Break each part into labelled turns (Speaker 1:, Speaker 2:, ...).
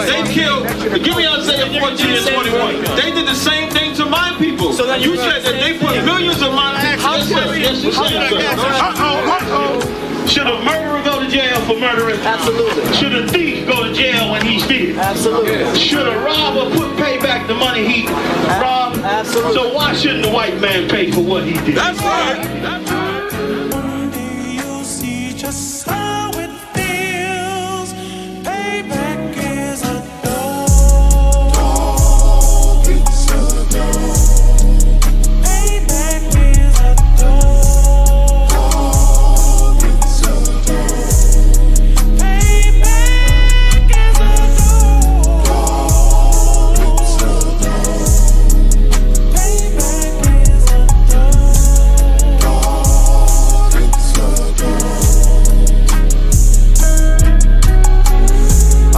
Speaker 1: They killed, give me Isaiah 14 and 21. They did the same thing to my people. So you said that they put millions of my people. Should a murderer go to jail for murdering? Absolutely. Should a thief go to jail when he steals? Absolutely. Should a robber pay back the money he robbed? Absolutely. So why shouldn't the white man pay for what he did? That's right. That's right.
Speaker 2: One day you'll see just how it feels. Payback is a dog. It's a dog. Payback is a dog.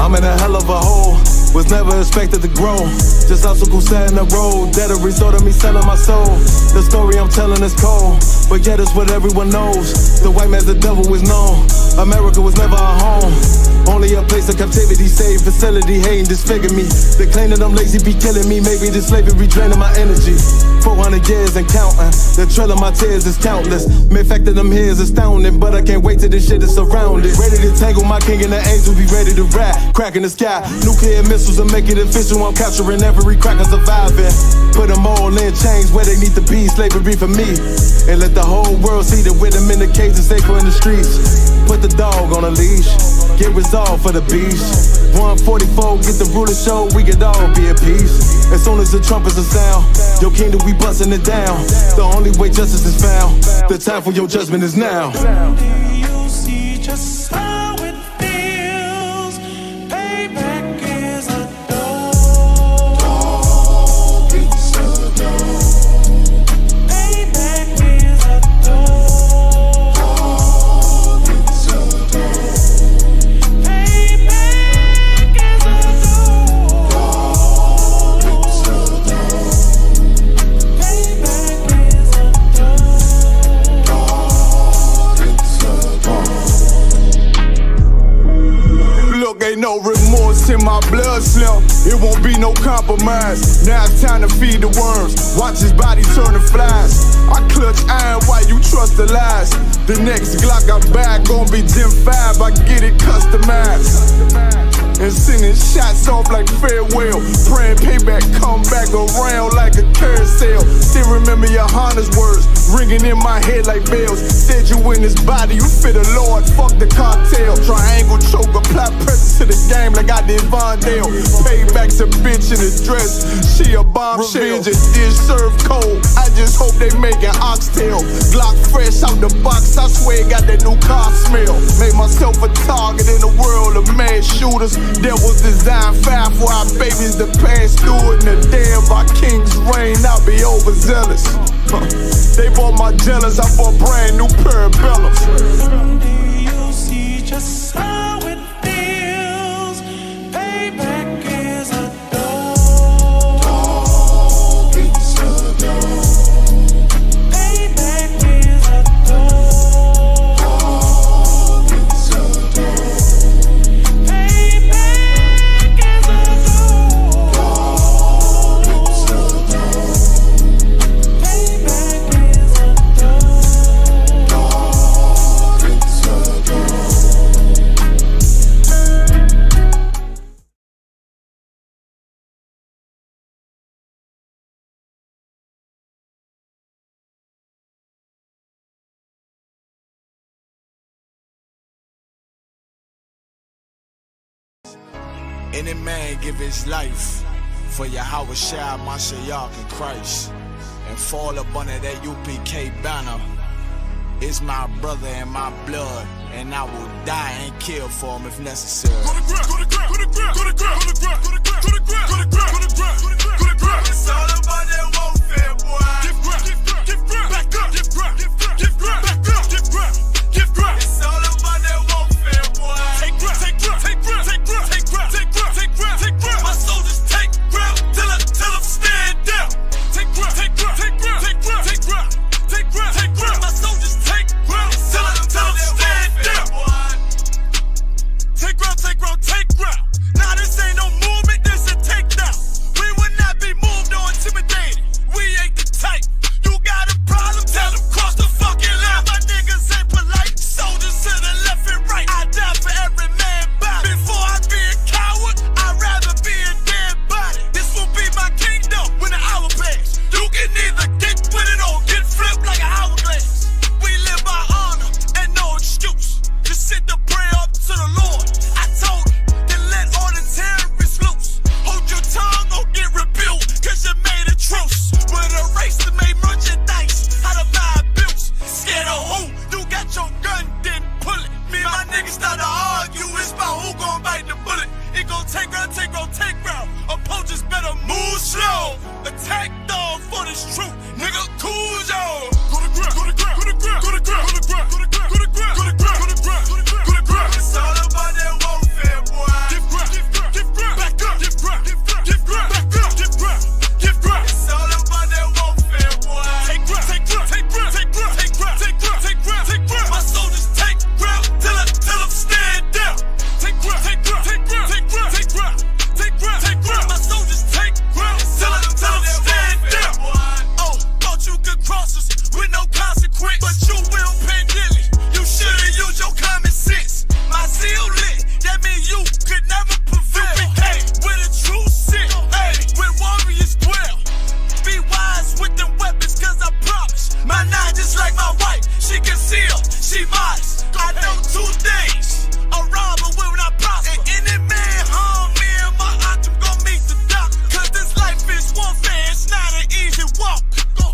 Speaker 3: I'm in a hell of a hole, was never expected to grow. Just obstacles set in the road, that a result of me selling my soul. The story I'm telling is cold, but yet it's what everyone knows. The white man's the devil is known. America was never our home, only a place of captivity, saved facility, hating, disfigure me. They claim that I'm lazy, be killing me. Maybe this slavery draining my energy. 400 years and counting, the trail of my tears is countless. Main fact that I'm here is astounding, but I can't wait till this shit is surrounded. Ready to tangle my king and the angels, be ready to rap. Cracking the sky, nuclear missiles and make it official. I'm capturing every cracker surviving. Put them all in chains where they need to be, slavery for me. And let the whole world see that with them in the cage and safer in the streets. Put the dog on a leash, get resolved for the beast. 144, get the ruler show, we could all be at peace. As soon as the trumpets are sound, your kingdom we busting it down. The only way justice is found, the time for your judgment is now.
Speaker 2: You'll see just how it feels. Payback is a dog. It's a dog. Payback is a dog. It's a dog. Payback is a dog. It's a dog. Payback is a dog.
Speaker 3: Look, ain't no remorse in my blood slim. It won't be no compromise. Now it's time to feed the worms. Watch his body turn to flies. I clutch iron while you trust the lies. The next Glock I buy gon' be Gen 5. I get it customized. And sending shots off like farewell. Praying payback come back around like a carousel. Still remember your Honda's words ringing in my head like bells. Said you in this body, you fit a Lord, fuck the cartel. Triangle choke, apply pressure to the game like I did Vondale. Payback's a bitch in a dress, she a bombshell. Revenge is dish served cold, I just hope they make an oxtail. Glock fresh out the box, I swear it got that new car smell. Made myself a target in the world of mad shooters. That was designed fire for our babies to pass through it. And the day of our king's reign, I'll be overzealous. They bought my jealous, I bought brand new parabellums.
Speaker 2: Someday you'll see just how it feels. Payback is a dog. It's a dog. Payback is a dog. It's a dog. Payback is a dog. It's a dog. Payback is a dog. It's a dog.
Speaker 4: Any man give his life for Yahweh Shai, Mashiach, and Christ, and fall up under that UPK banner. It's my brother and my blood, and I will die and kill for him if necessary.
Speaker 2: Go to ground, go to ground, go to ground, go to ground, go to ground, go to ground, go to ground, go to ground, go to ground, go to ground. It's all about that warfare, boy. Give ground, give ground, back up, give ground, give ground, back up, give ground, give ground. It's all about that warfare, boy. Take ground, take ground, take ground, take ground, take ground, take ground, take ground, take ground. My soldiers take ground till them stand down. Take ground, take ground, take ground, take ground, take ground, take ground, take ground. My soldiers take ground till them stand down. Take ground, take ground, take ground. Nah, this ain't no she concealed, she modest. I know two things, a robber will not prosper. And any man harm me and my aunt, I'm gon' meet the doctor. Cause this life is warfare, it's not an easy walk.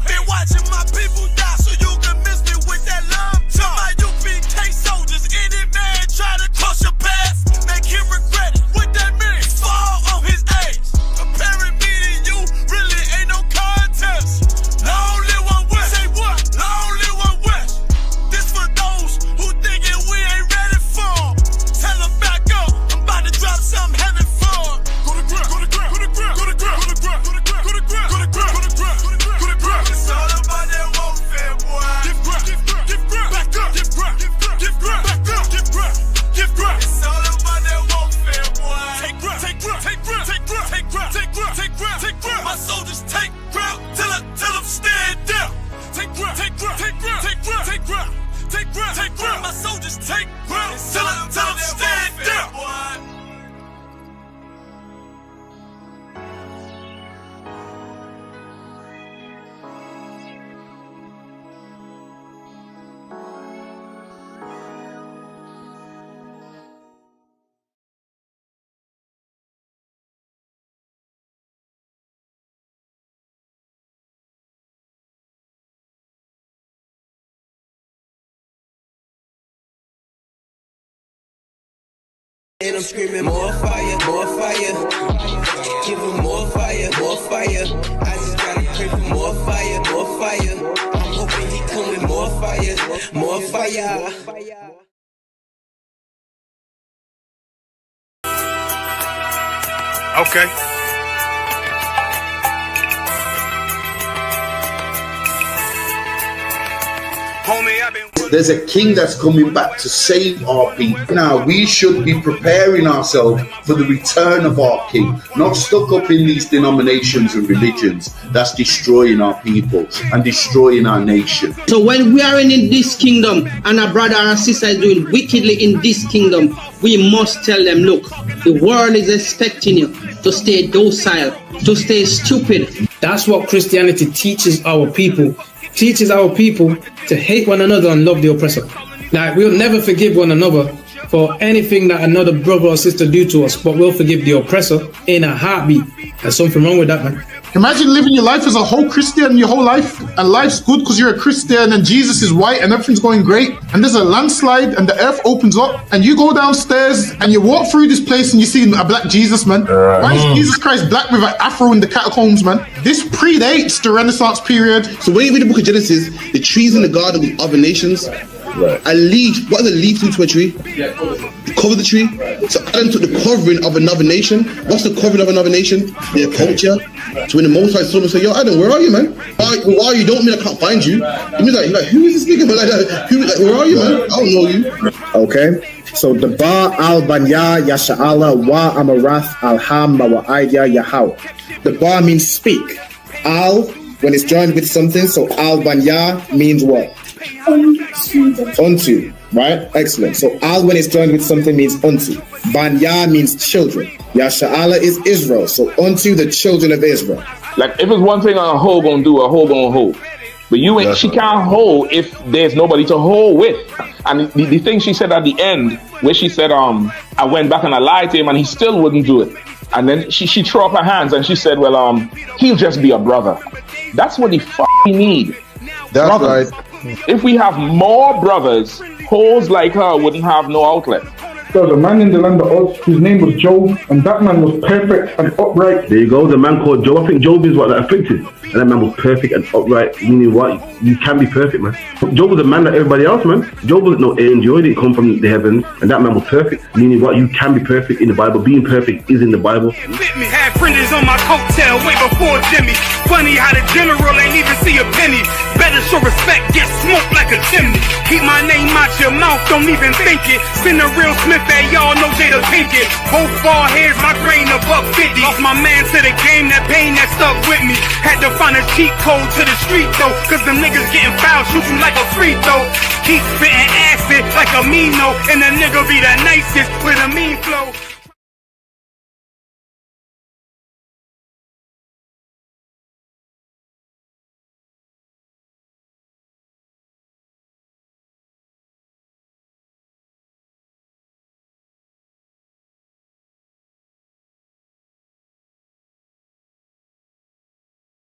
Speaker 2: Been watching my people die so you can miss me with that love talk. My UPK soldiers, any man try to cross your path, make him regret it. What that means? Fall on his age. Comparing me to you really ain't no contest. Long live one West. Say what? Long live one West. This for those who thinking we ain't ready for. Tell them back up. I'm about to drop something heavy for. Go to ground, go to ground, go to ground, go to ground, go to ground, go to ground, go to ground, go to ground, go to ground, go to ground. It's all about that warfare, boy. Give ground, give ground, give ground, back up, give ground, give ground, give ground, back up, give ground, give ground. It's all about that warfare, boy. Take ground, take ground, take ground, take ground, take ground, take ground, take ground, take ground. My soldiers take ground till them stand down. Take ground, take ground, take ground, take ground, take ground, take ground, take ground. My soldiers take ground till them stand down.
Speaker 5: And I'm screaming more fire, more fire. Give him more fire, more fire. I just gotta pray for more fire, more fire. I'm hoping he come with more fire, more fire.
Speaker 2: Okay. Homie, I've been.
Speaker 6: There's a king that's coming back to save our people. Now, we should be preparing ourselves for the return of our king, not stuck up in these denominations and religions that's destroying our people and destroying our nation.
Speaker 7: So when we are in this kingdom and our brother and sister is doing wickedly in this kingdom, we must tell them, look, the world is expecting you to stay docile, to stay stupid.
Speaker 8: That's what Christianity teaches our people. Teaches our people to hate one another and love the oppressor. Like, we'll never forgive one another for anything that another brother or sister do to us, but we'll forgive the oppressor in a heartbeat. There's something wrong with that, man.
Speaker 9: Imagine living your life as a whole Christian your whole life, and life's good because you're a Christian and Jesus is white and everything's going great, and there's a landslide and the earth opens up and you go downstairs and you walk through this place and you see a black Jesus, man. Why is Jesus Christ black with an afro in the catacombs, man? This predates the Renaissance period.
Speaker 10: So when you read the book of Genesis, the trees in the garden with other nations, a leaf, what are the leaves into a tree? Cover the tree. So Adam took the covering of another nation. What's the covering of another nation? Their culture. So when the Most High saw him and said, yo, Adam, where are you, man? Why are you? Don't mean I can't find you. He was like, who is this nigga? Like that. Where are you, man? I don't know you.
Speaker 11: Okay. So the Ba al Banya Yasha'ala wa Amarath Alham Mawa'idya Yahweh. The Ba means speak. Al, when it's joined with something, so al Banya means what? Unto, right? Excellent. So al when it's joined with something means unto. Banya means children. Yasha'ala is Israel. So unto the children of Israel.
Speaker 12: Like if it's one thing a hoe gonna do, a hoe gonna hold. But you ain't, she can't hold if there's nobody to hold with. And the thing she said at the end, where she said, I went back and I lied to him and he still wouldn't do it. And then she threw up her hands and she said, well, he'll just be a brother. That's what he need.
Speaker 13: That's
Speaker 12: brothers.
Speaker 13: Right.
Speaker 12: If we have more brothers, hoes like her wouldn't have no outlet.
Speaker 14: There was a man in the land of Oz whose name was Job, and that man was perfect and upright.
Speaker 15: There you go, the man called Job. I think Job is what that afflicted. And that man was perfect and upright, meaning what? You can be perfect, man. Job was a man like everybody else, man. Job wasn't no angel, he didn't come from the heavens, and that man was perfect, meaning what? You can be perfect in the Bible. Being perfect is in the Bible.
Speaker 2: Had fringes on my coattail way before Jimmy. Funny how the general ain't even see a penny. Better show respect, get smoked like a chimney. Keep my name out your mouth, don't even think it. Send a real Smith that y'all know Jada Pinkett. Both ball heads, my grain a $1.50. Lost my man to the game, that pain that stuck with me. Had to find a cheat code to the street though, cause them niggas getting foul, shoot you like a free throw. Keep spitting acid like a Mino, and the nigga be the nicest with a mean flow.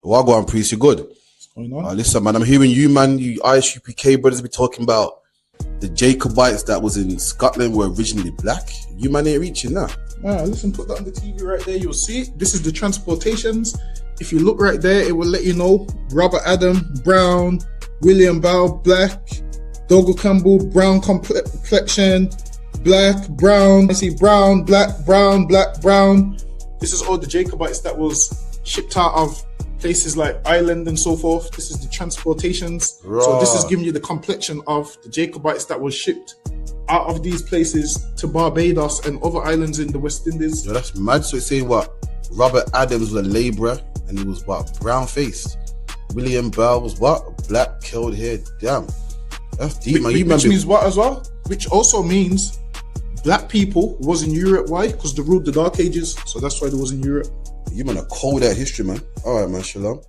Speaker 13: Well, go on, priest. You good?
Speaker 9: What's going on?
Speaker 13: Listen, man. I'm hearing you, man. You ISUPK brothers be talking about the Jacobites that was in Scotland were originally black. You man ain't reaching that.
Speaker 9: Listen, put that on the TV right there. You'll see it. This is the transportations. If you look right there, it will let you know Robert Adam, brown, William Bow, black, Dougal Campbell, brown complexion, black, brown. I see brown, black, brown, black, brown. This is all the Jacobites that was shipped out of places like Ireland and so forth. This is the transportations.
Speaker 13: Right.
Speaker 9: So this is giving you the complexion of the Jacobites that was shipped out of these places to Barbados and other islands in the West Indies.
Speaker 13: Yo, that's mad. So it's saying what? Robert Adams was a labourer and he was what? Brown faced. William Bell was what? Black, curled hair. Damn. That's deep, man.
Speaker 9: Which means what as well? Which also means black people was in Europe. Why? Because they ruled the Dark Ages. So that's why they was in Europe.
Speaker 13: You man are cold at history, man. All right, man. Shalom.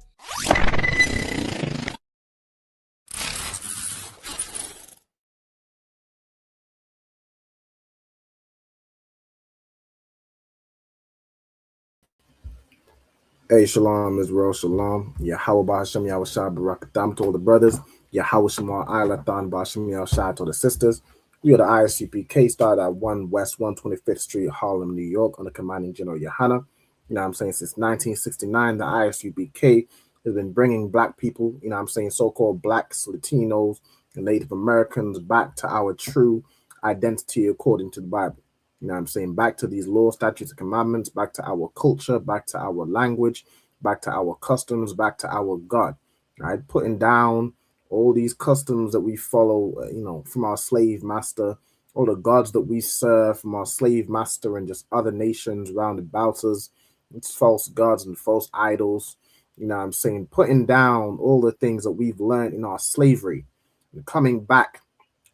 Speaker 11: Hey, shalom, Israel, shalom. Yahweh Ba'ashem Yahushua Barakatam to all the brothers. Yahweh Shema Ilathan Ba'ashem Yahushua to the sisters. We are the ISUPK, started at 1 West 125th Street, Harlem, New York, under commanding General Yohana. You know what I'm saying? Since 1969, the ISUPK has been bringing black people, you know what I'm saying, so-called blacks, Latinos, and Native Americans back to our true identity according to the Bible. You know what I'm saying? Back to these laws, statutes, and commandments, back to our culture, back to our language, back to our customs, back to our God. Right? Putting down all these customs that we follow, you know, from our slave master, all the gods that we serve from our slave master and just other nations round about us. It's false gods and false idols. You know what I'm saying? Putting down all the things that we've learned in our slavery and coming back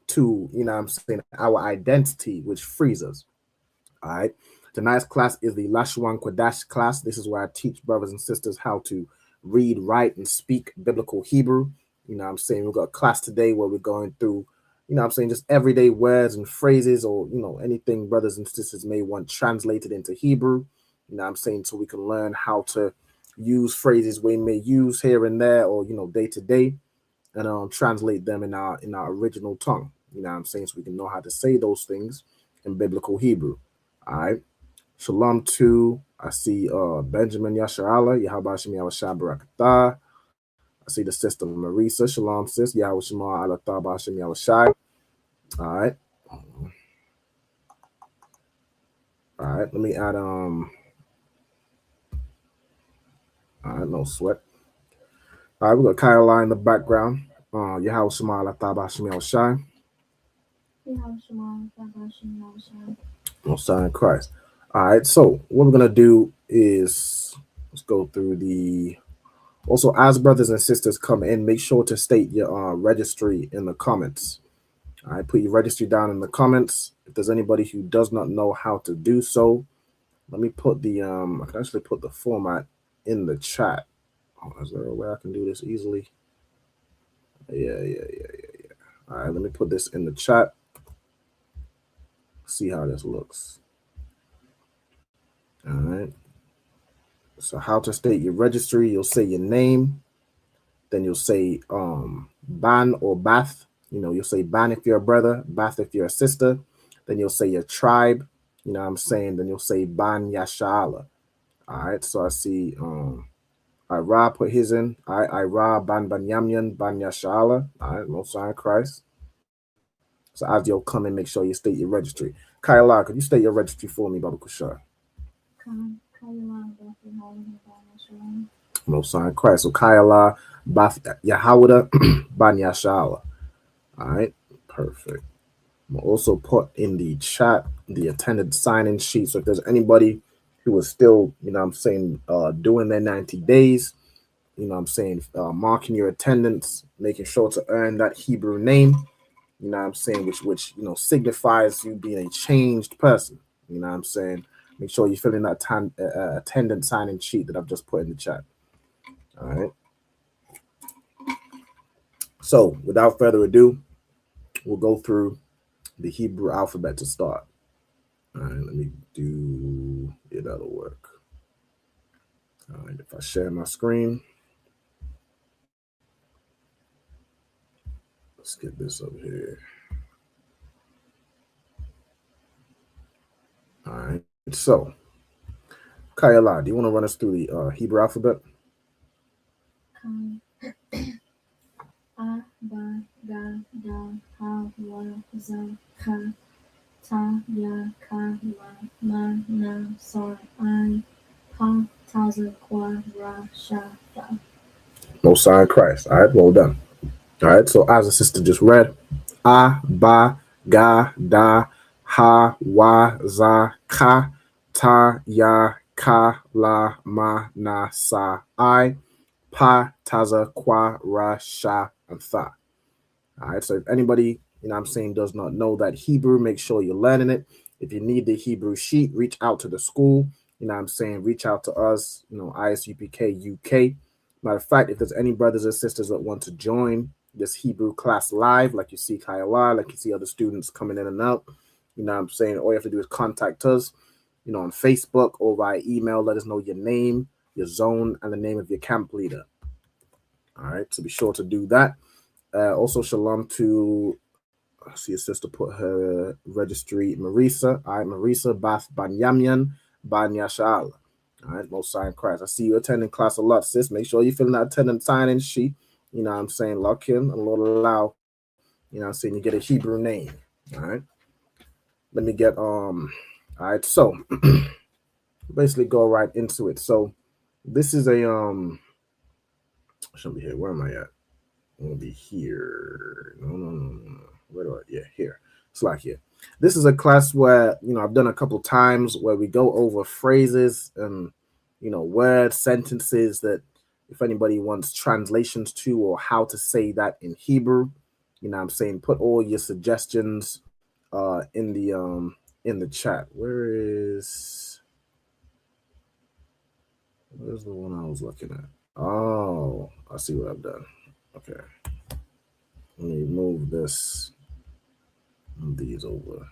Speaker 11: to, you know what I'm saying, our identity, which frees us. All right. Tonight's class is the Lashawan Qadash class. This is where I teach brothers and sisters how to read, write, and speak biblical Hebrew. You know what I'm saying? We've got a class today where we're going through, you know what I'm saying, just everyday words and phrases or, you know, anything brothers and sisters may want translated into Hebrew. You know what I'm saying? So we can learn how to use phrases we may use here and there or, you know, day to day and translate them in our original tongue. You know what I'm saying? So we can know how to say those things in biblical Hebrew. All right. Shalom to, I see Benjamin Yasharala, Yahweh Shem Yahushua Barakatah. I see the sister Marisa. Shalom, sis. Yahweh Shema Alatah Ba'ashem Yahushua. All right. All right. Let me add all right, no sweat. All right, we got Kyla in the background. Yahweh Shema Alatah Ba'ashem Yahushua. No sign of Christ. All right, so what we're gonna do is let's go through the. Also, as brothers and sisters come in, make sure to state your registry in the comments. All right, put your registry down in the comments. If there's anybody who does not know how to do so, let me put the I can actually put the format in the chat. Oh, is there a way I can do this easily? Yeah. All right, let me put this in the chat. See how this looks. All right. So how to state your registry, you'll say your name, then you'll say ban or bath. You know, you'll say ban if you're a brother, bath if you're a sister. Then you'll say your tribe, you know what I'm saying? Then you'll say ban Yashala. All right, so I see Ira put his in. All right, Ira ban Banyamyan, ban Yashala. All right, no sign of Christ. So as you'll come and make sure you state your registry. Kyla, could you state your registry for me, Baba Kushar? No sign of Christ. So Kyla, Bath Yahawada, Ban Yashala. All right, perfect. We'll also put in the chat the attended sign-in sheet. So if there's anybody who is still, you know what I'm saying, doing their 90 days, you know what I'm saying, marking your attendance, making sure to earn that Hebrew name, you know what I'm saying, which you know, signifies you being a changed person. You know what I'm saying? Make sure you fill in that attendance sign-in sheet that I've just put in the chat. All right. So without further ado, we'll go through the Hebrew alphabet to start. All right, let me do it. That'll work. All right, if I share my screen.
Speaker 16: Let's get this up here. All right. So, Kayala, do you want to run us through the Hebrew alphabet?
Speaker 17: A, ba, ga, da, ha, wa, za, ka, ta, ya, ka, la, ma, na, sa, I, pa, ta, za, kwa, ra, sha, tha.
Speaker 16: Most High in Christ. All right, well done. All right, so as the sister just read, A, Ba, Ga, Da, Ha, Wa, Za, Ka, Ta, Ya, Ka, La, Ma, Na, Sa, I, Pa, Taza, Kwa, Ra, Sha, and Tha. All right, so if anybody, does not know that Hebrew, make sure you're learning it. If you need the Hebrew sheet, reach out to the school. Reach out to us, ISUPK UK. Matter of fact, if there's any brothers or sisters that want to join this Hebrew class live, like you see Kayala, like you see other students coming in and out, all you have to do is contact us, on Facebook or via email. Let us know your name, your zone, and the name of your camp leader. All right, so be sure to do that. Also, shalom to, I see a sister put her registry, Marisa. All right, Marisa Bath Banyamyan Banyashal. All right, Most High in Christ. I see you attending class a lot, sis. Make sure you're filling that attendance sign-in sheet. Lock in and Lord allow, you get a Hebrew name. All right. Let me get, all right, so basically go right into it. So this is a, should be here. Where am I at? I'm gonna be here. No. Where do I? Yeah, here. Slack here. This is a class where I've done a couple times where we go over phrases and words, sentences that if anybody wants translations to or how to say that in Hebrew, put all your suggestions in the chat. Where's the one I was looking at? Oh, I see what I've done. Okay. Let me move this. Move these over.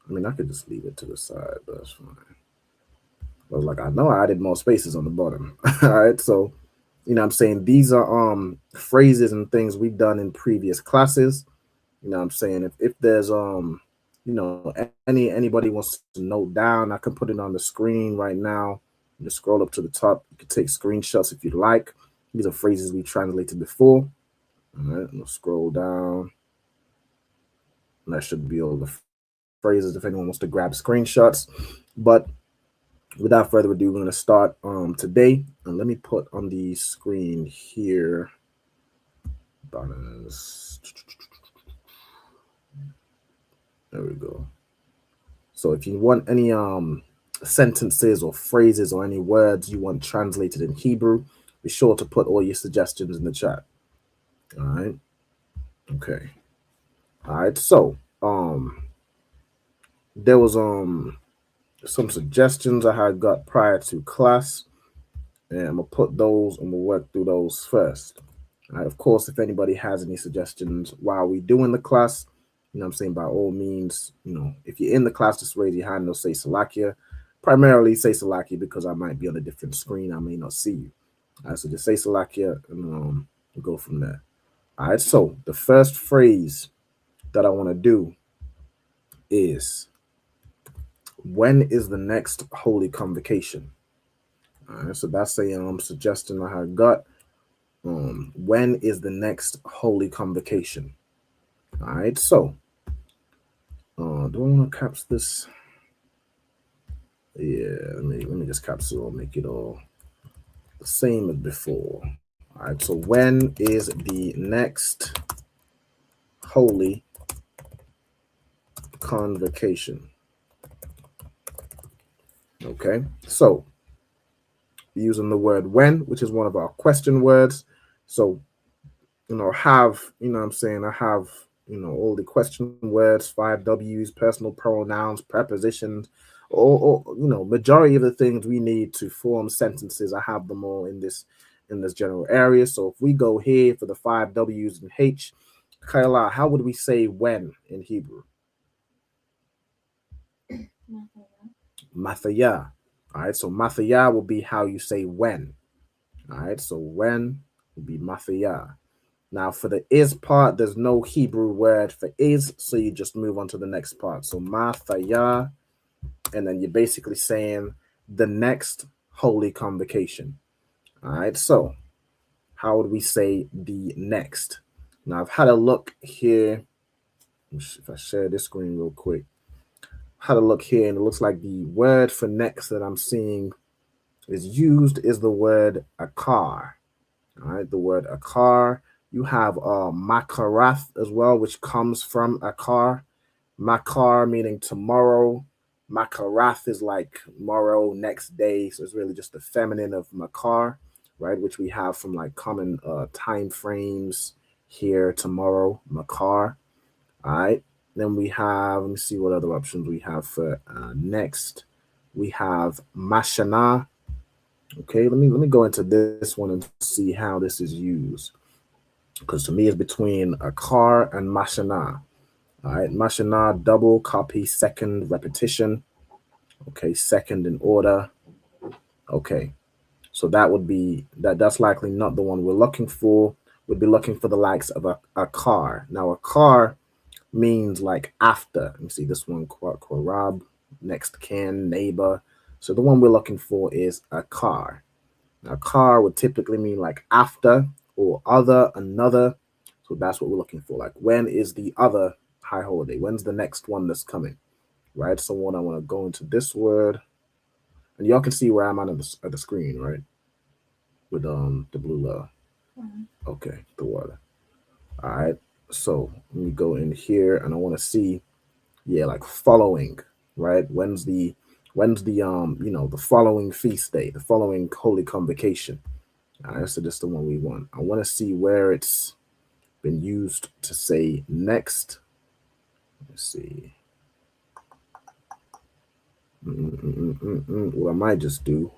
Speaker 16: I mean, I could just leave it to the side, but that's fine. I was like, I know I added more spaces on the bottom. All right, so these are phrases and things we've done in previous classes. If there's anybody wants to note down, I can put it on the screen right now. You just scroll up to the top. You can take screenshots if you'd like. These are phrases we translated before. All right, I'm gonna scroll down. And that should be all the phrases if anyone wants to grab screenshots. But without further ado, we're going to start today. And let me put on the screen here. There we go. So if you want any sentences or phrases or any words you want translated in Hebrew, be sure to put all your suggestions in the chat. All right. Okay. All right. So there was some suggestions I had got prior to class, and I'm gonna put those and we'll work through those first. All right, of course, if anybody has any suggestions while we doing the class, by all means, if you're in the class, just raise your hand and they'll say Salakia. Primarily say Salakia because I might be on a different screen, I may not see you. All right, so just say Salakia and we'll go from there. All right, so the first phrase that I want to do is, when is the next holy convocation? All right, so that's a suggestion I had got. When is the next holy convocation? All right, so do I want to caps this? Yeah, let me just caps it all, make it all the same as before. All right, so when is the next holy convocation? Okay, so using the word when, which is one of our question words. So, I have all the question words, 5 W's, personal pronouns, prepositions, or majority of the things we need to form sentences. I have them all in this general area. So if we go here for the 5 W's and H, Kayla, how would we say when in Hebrew? Mathaya. All right, so Mathaya will be how you say when. All right, so when will be Mathaya. Now, for the is part, there's no Hebrew word for is, so you just move on to the next part. So Mathaya, and then you're basically saying the next holy convocation. All right, so how would we say the next? Now, I've had a look here. If I share this screen real quick, had a look here, and it looks like the word for next that I'm seeing is used is the word akar. All right, the word akar. You have makarath as well, which comes from akar. Makar meaning tomorrow. Makarath is like tomorrow, next day. So it's really just the feminine of makar, right? Which we have from like common time frames here, tomorrow, makar. All right. Then we have, let me see what other options we have for next. We have mashana. Okay, let me go into this one and see how this is used. Because to me, it's between akar and mashana. All right, mashana, double copy, second repetition. Okay, second in order. Okay, so that would be that's likely not the one we're looking for. We'd be looking for the likes of a car. Now, a car means like after. Let me see this one, Qarab, next kin, neighbor. So the one we're looking for is a car. Now, car would typically mean like after or other, another. So that's what we're looking for. Like, when is the other high holiday? When's the next one that's coming? Right? So when I want to go into this word, and y'all can see where I'm at the screen, right? With the blue love. Okay, the water. All right. So let me go in here, and I want to see, yeah, like following, right? When's the the following feast day, the following holy convocation. All right, so this is the one we want. I want to see where it's been used to say next. Let's see. What I might just do,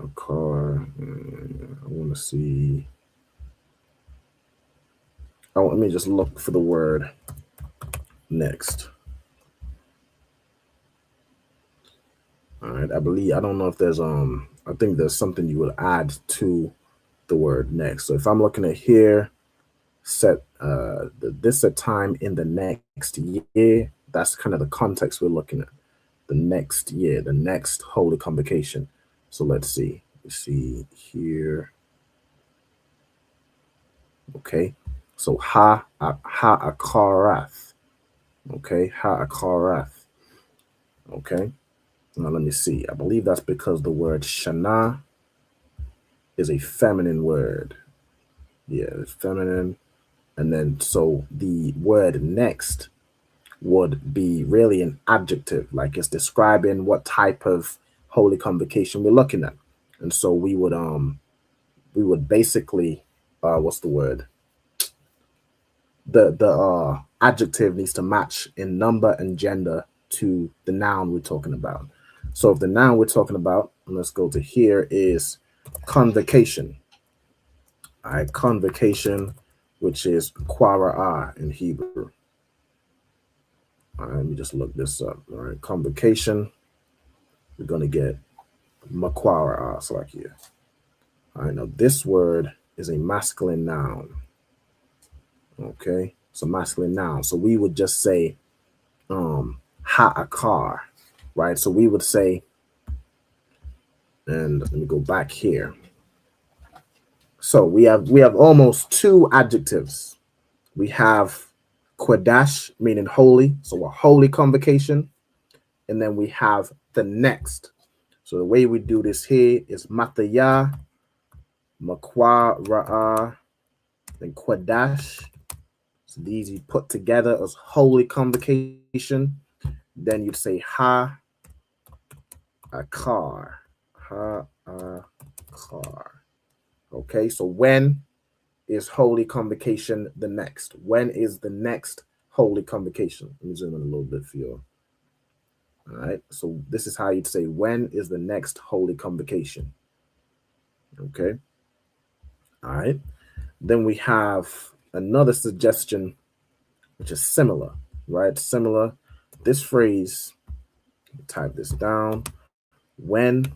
Speaker 16: a car. I want to see. Oh, let me just look for the word next. All right, I don't know if there's I think there's something you would add to the word next. So if I'm looking at here, set this a time in the next year, that's kind of the context we're looking at. The next year, the next holy convocation. So let's see. Let's see here. Okay. So ha akarath. Okay, ha akarath. Okay. Now let me see. I believe that's because the word shana is a feminine word. Yeah, it's feminine. And then so the word next would be really an adjective, like it's describing what type of holy convocation we're looking at. And so we would basically what's the word? The adjective needs to match in number and gender to the noun we're talking about. So if the noun we're talking about, and let's go to here, is convocation. All right, convocation, which is quara in Hebrew. All right, let me just look this up. All right, convocation, we're going to get maquara, so like here. All right, now this word is a masculine noun. Okay, it's a masculine noun. So we would just say ha'akar, right? So we would say, and let me go back here. So we have almost two adjectives. We have Qadash, meaning holy, so a holy convocation, and then we have the next. So the way we do this here is Mataya, Makwa Ra'ah, and Qadash. So these you put together as holy convocation. Then you'd say Ha Akar. Ha Akar. Okay, so when is holy convocation the next? When is the next holy convocation? Let me zoom in a little bit for you. All right, so this is how you'd say, when is the next holy convocation? Okay. All right. Then we have another suggestion, which is similar, right? Similar. This phrase, type this down. When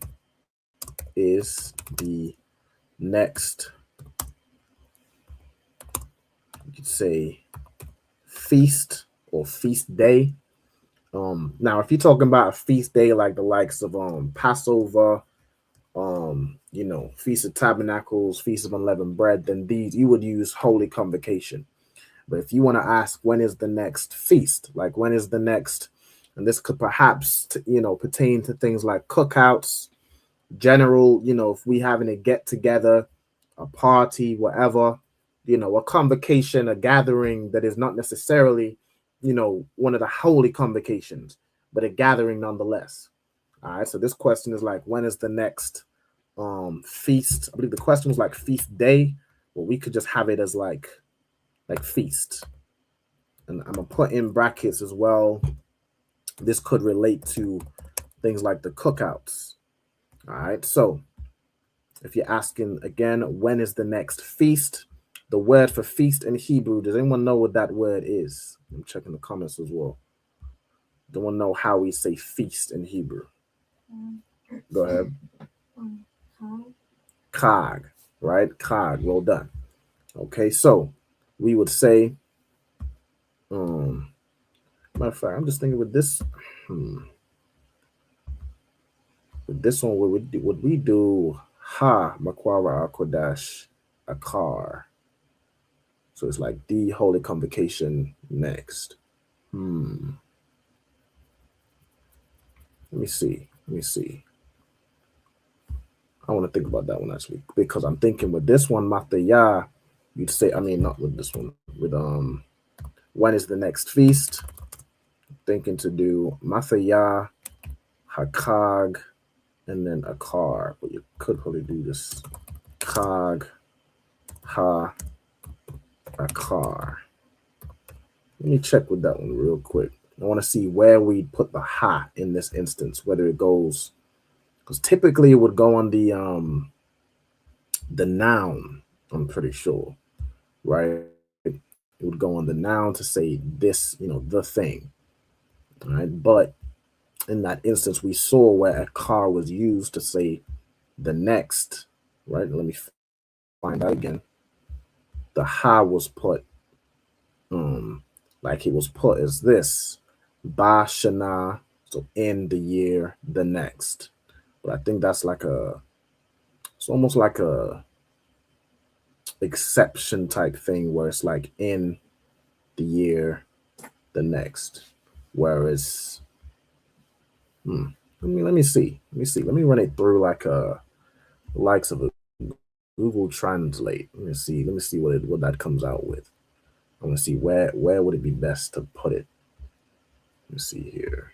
Speaker 16: is the next could say feast or feast day. Now if you're talking about a feast day like the likes of Passover, Feast of Tabernacles, Feast of Unleavened Bread, then these you would use Holy Convocation. But if you want to ask when is the next feast, like when is the next, and this could perhaps pertain to things like cookouts, general, if we having a get together, a party, whatever, a convocation, a gathering that is not necessarily, one of the holy convocations, but a gathering nonetheless. All right. So this question is like, when is the next feast? I believe the question was like feast day, but we could just have it as like feast. And I'm gonna put in brackets as well. This could relate to things like the cookouts. All right. So if you're asking again, when is the next feast? The word for feast in Hebrew, does anyone know what that word is? I'm checking the comments as well. Does anyone know how we say feast in Hebrew? Go ahead. Chag, right? Chag, well done. Okay, so we would say, matter of fact, I'm just thinking with this, with this one, would we do Ha Makwara Qadash Akar? So it's like the Holy Convocation next. Let me see. I want to think about that one actually, because I'm thinking with this one, Mataya, you'd say, not with this one, with when is the next feast? I'm thinking to do Mataya, Hakag, and then Akar, but you could probably do this Kag, Ha, Akar. Let me check with that one real quick. I want to see where we put the Ha in this instance, whether it goes, because typically it would go on the noun, I'm pretty sure, right? It would go on the noun to say this, the thing, all right? But in that instance, we saw where a car was used to say the next, right? Let me find out again. The ha was put, like it was put as this, ba shana, so in the year, the next. But I think that's like it's almost like a exception type thing where it's like in the year, the next. Whereas, let me see. Let me run it through like likes of a Google Translate. Let me see what that comes out with. I want to see where would it be best to put it. Let me see here.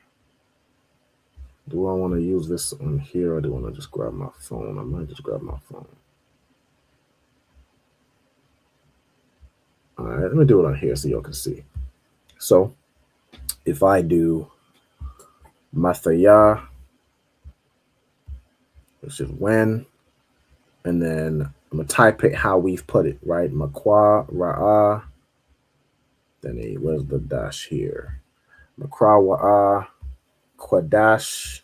Speaker 16: Do I want to use this on here or do I want to just grab my phone? I might just grab my phone. All right, let me do it on here so y'all can see. So if I do Mathaya, which is when, and then I'm gonna type it how we've put it, right? Makwa Ra'a. Then where's the dash here? Makra Wa'a Qadash.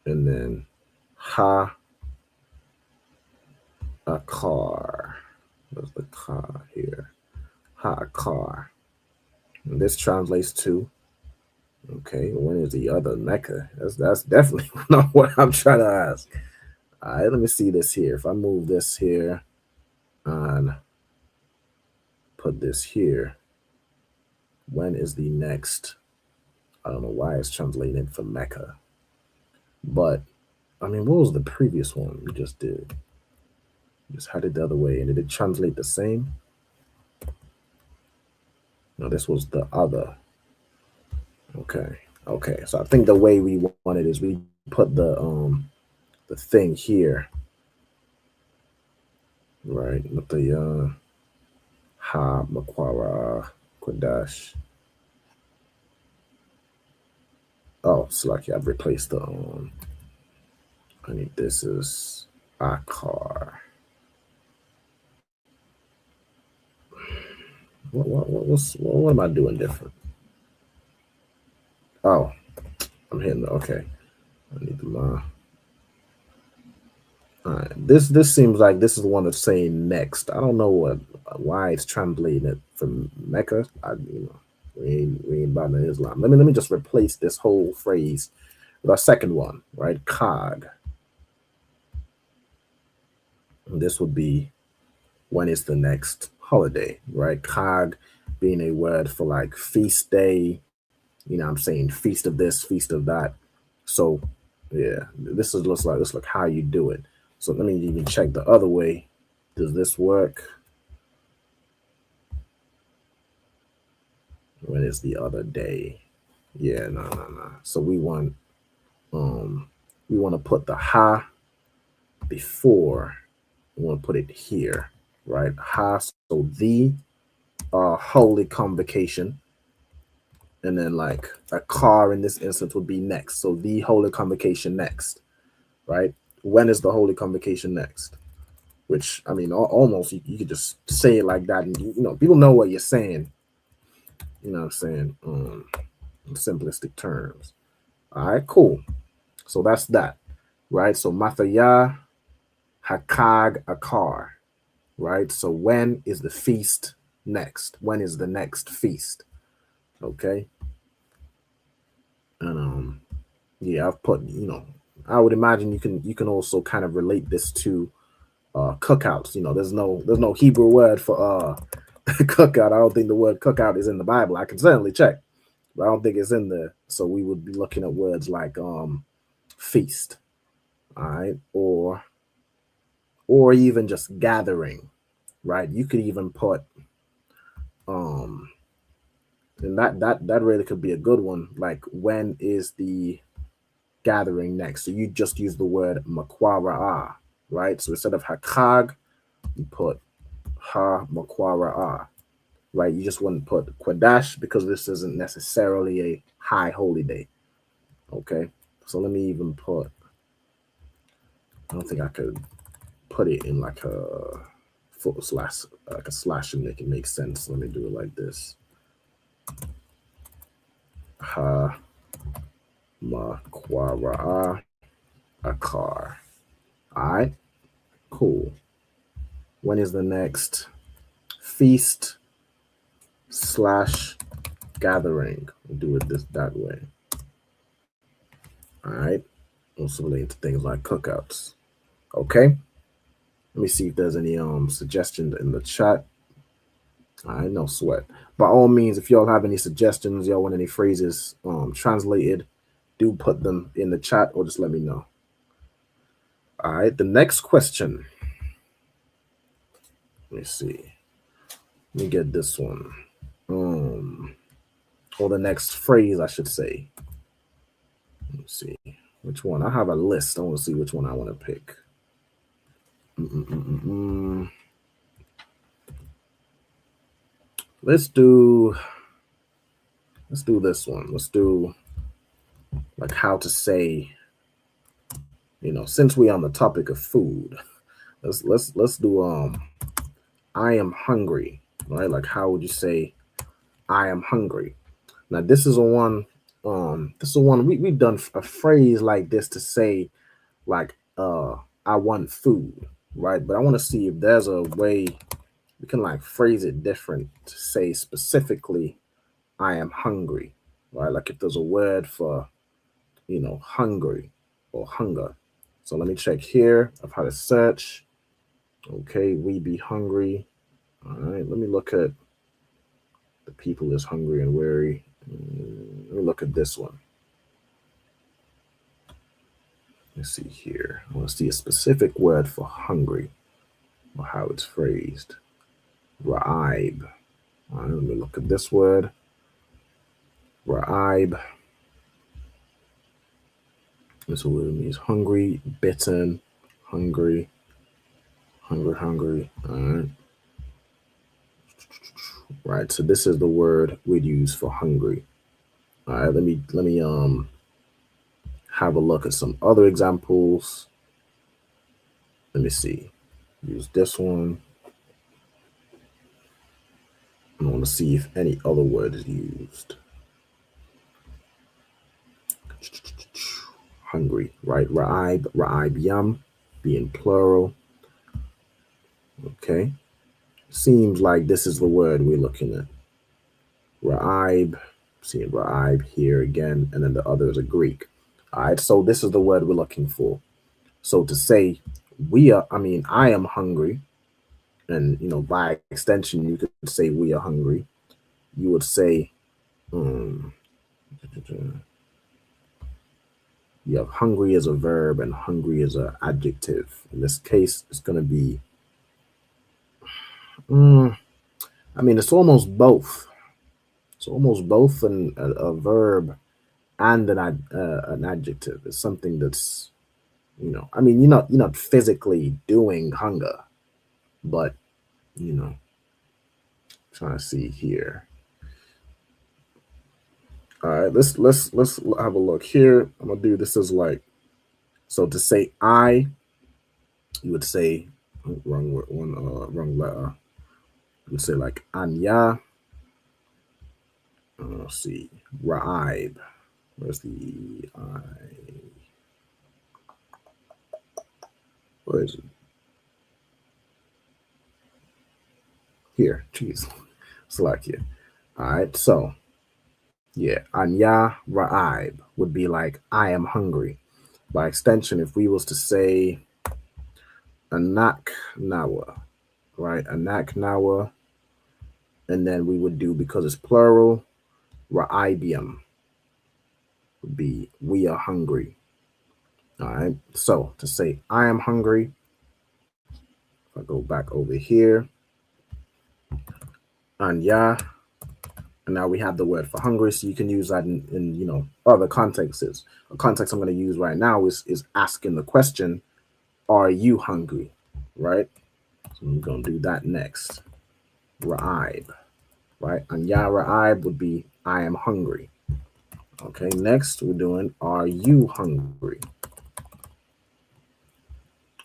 Speaker 16: And then Ha Akar. Where's the car here? Ha Akar. And this translates to, okay, when is the other Mecca? That's definitely not what I'm trying to ask. All right, let me see this here. If I move this here and put this here, when is the next? I don't know why it's translating for Mecca. But, what was the previous one we just did? Just had it the other way. And did it translate the same? No, this was the other. Okay. So I think the way we want it is we put the thing here. Right. With the Ha Makwara Qadash. Oh, it's like I've replaced the I need this is Akar. What am I doing different? Oh, I'm hitting the okay. I need the All right. This seems like this is one that's saying next. I don't know why it's translating it from Mecca. We ain't about no Islam. Let me just replace this whole phrase with our second one, right? Kag. And this would be when is the next holiday, right? Kag being a word for like feast day, I'm saying feast of this, feast of that. So yeah, this looks like how you do it. So let me even check the other way. Does this work? When is the other day? Yeah, no. So we want to put the ha before. We want to put it here, right? Ha, so the holy convocation. And then like a car in this instance would be next. So the holy convocation next, right? When is the holy convocation next? Which, I mean, almost you could just say it like that. And, people know what you're saying. You know what I'm saying? In simplistic terms. All right, cool. So that's that, right? So Mathaya Hakag Akar, right? So when is the feast next? When is the next feast? Okay. And yeah, I've put, I would imagine you can also kind of relate this to cookouts. There's no Hebrew word for cookout. I don't think the word cookout is in the Bible. I can certainly check, but I don't think it's in there. So we would be looking at words like feast, all right, or even just gathering, right? You could even put and that really could be a good one. Like, when is the gathering next? So you just use the word makwara'a, right? So instead of hakag, you put ha makwara'a, right? You just wouldn't put Qadash because this isn't necessarily a high holy day. Okay, so let me even put, I don't think I could put it in like a slash and make it make sense. Let me do it like this. Ha makwara'a akar. All right, cool. When is the next feast / gathering? We'll do it that way. All right. Also related to things like cookouts. Okay. Let me see if there's any suggestions in the chat. All right, no sweat. By all means, if y'all have any suggestions, y'all want any phrases translated, do put them in the chat or just let me know. All right, the next question. Let me see. Let me get this one. Or the next phrase, I should say. Let me see. Which one? I have a list. I want to see which one I want to pick. Let's do this one. Let's do like how to say, since we're on the topic of food, let's do I am hungry, right? Like, how would you say I am hungry? Now this is one we've done a phrase like this to say like I want food, right? But I want to see if there's a way we can like phrase it different to say specifically I am hungry, right? Like if there's a word for hungry or hunger. So let me check here of how to search. Okay, we be hungry. All right, let me look at the people is hungry and weary. Let me look at this one. Let's see here. I want to see a specific word for hungry or how it's phrased. Ra'ib. All right, let me look at this word. Ra'ib. This word means hungry, bitten, hungry, hungry. All right. Right. So this is the word we'd use for hungry. All right. Let me have a look at some other examples. Let me see. Use this one. I want to see if any other word is used. Hungry, right? Ra'ib yam. being plural. Okay. Seems like this is the word we're looking at. Ra'ib, seeing Ra'ib here again, and then the other is a Greek. All right, so this is the word we're looking for. So to say I am hungry, and by extension, you could say we are hungry. You would say, you have hungry as a verb and hungry as an adjective. In this case, it's going to be, it's almost both. It's almost both a verb and an adjective. It's something that's, you're not physically doing hunger, but trying to see here. All right, let's have a look here. I'm gonna do this as like, so to say I, you would say wrong letter. You would say like Anya. Let's see, Ra'ib. Where's the I? Where is it? Here, jeez, select here. All right, so yeah, Anya Ra'ib would be like I am hungry. By extension, if we was to say Anak Nawa, right? Anak Nawa, and then we would do, because it's plural, Ra'ibium would be we are hungry. All right, so to say I am hungry, if I go back over here, Anya, and now we have the word for hungry, so you can use that in other contexts. A context I'm going to use right now is asking the question, are you hungry? Right? So I'm going to do that next. Ra'ib, right? Anya Ra'ib would be I am hungry. Okay, next we're doing are you hungry?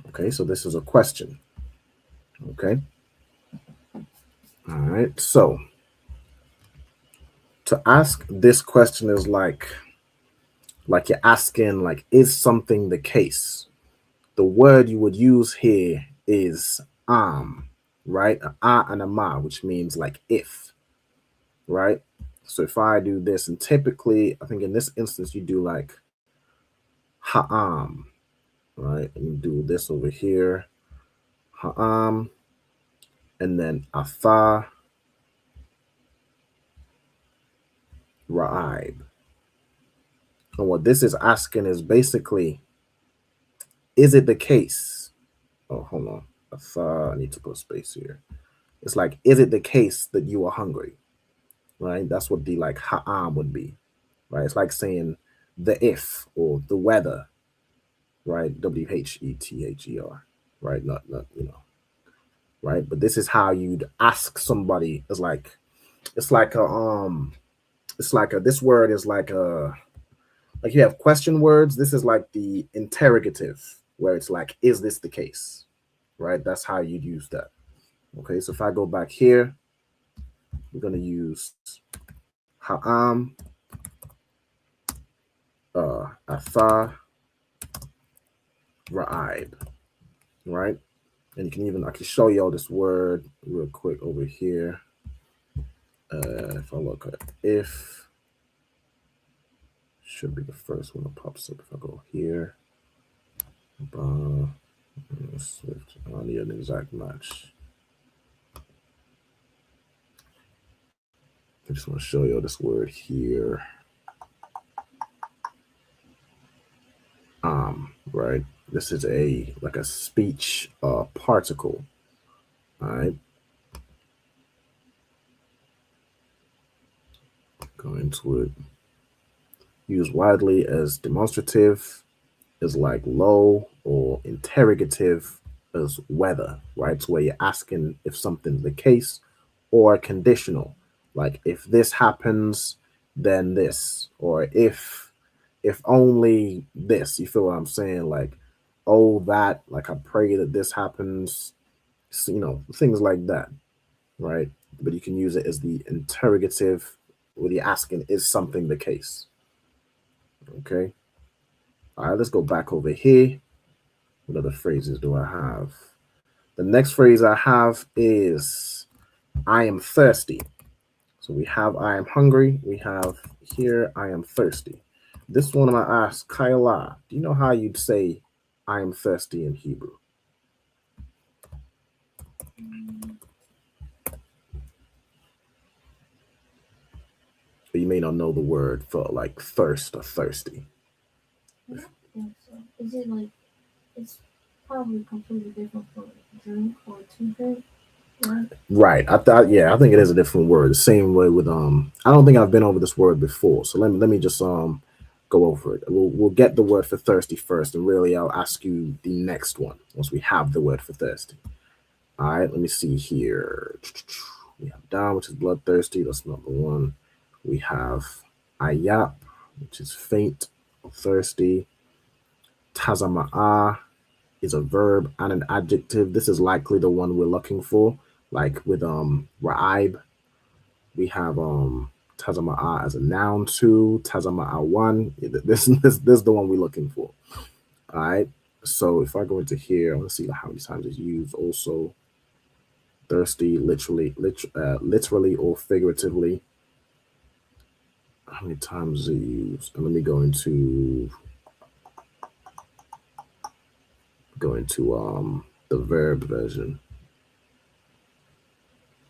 Speaker 16: Okay, so this is a question. Okay. All right, so to ask this question is like you're asking, like, is something the case? The word you would use here is right? An and a ma, which means like if, right? So if I do this, and typically, I think in this instance, you do like ha'am, right? And you do this over here, ha'am, and then atha ra'ib. And what this is asking is basically, is it the case? Oh, hold on. I need to put a space here. It's like, is it the case that you are hungry? Right? That's what the like ha'am would be. Right? It's like saying the if or the weather. Right? WHETHER. Right? Not right? But this is how you'd ask somebody. It's like this word is like you have question words. This is like the interrogative, where it's like, is this the case? Right? That's how you'd use that. Okay, so if I go back here, we're going to use ha'am, atha, ra'ib, right? And I can show y'all this word real quick over here. If I look at if, should be the first one that pops up. If I go here, Swift, I need an exact match. I just want to show you this word here. Right. This is like a speech particle. All right. Go into it. Used widely as demonstrative, is like low, or interrogative as whether, right? So where you're asking if something's the case, or conditional, like if this happens, then this, or if only this. You feel what I'm saying? Like, oh, that, like I pray that this happens, things like that, right? But you can use it as the interrogative, where you're asking, is something the case? Okay. All right, let's go back over here. What other phrases do I have? The next phrase I have is I am thirsty. So we have I am hungry. We have here I am thirsty. This one I'm gonna ask Kyla. Do you know how you'd say I am thirsty in Hebrew? But you may not know the word for like thirst or thirsty.
Speaker 17: I don't think so. Is it like, it's probably completely different from drink or to drink, right?
Speaker 16: Right. I thought, yeah, I think it is a different word. The same way with I don't think I've been over this word before. So let me just go over it. We'll get the word for thirsty first, and really I'll ask you the next one once we have the word for thirsty. All right, let me see here. We have down, which is bloodthirsty. That's number one. We have ayap, which is faint, thirsty. Tazama'a is a verb and an adjective. This is likely the one we're looking for. Like with ra'ib, we have tazama'a as a noun too. Tazama'a one. This is the one we're looking for. All right. So if I go into here, I want to see how many times it's used. Also, thirsty, literally or figuratively. How many times is it used? And let me go into the verb version.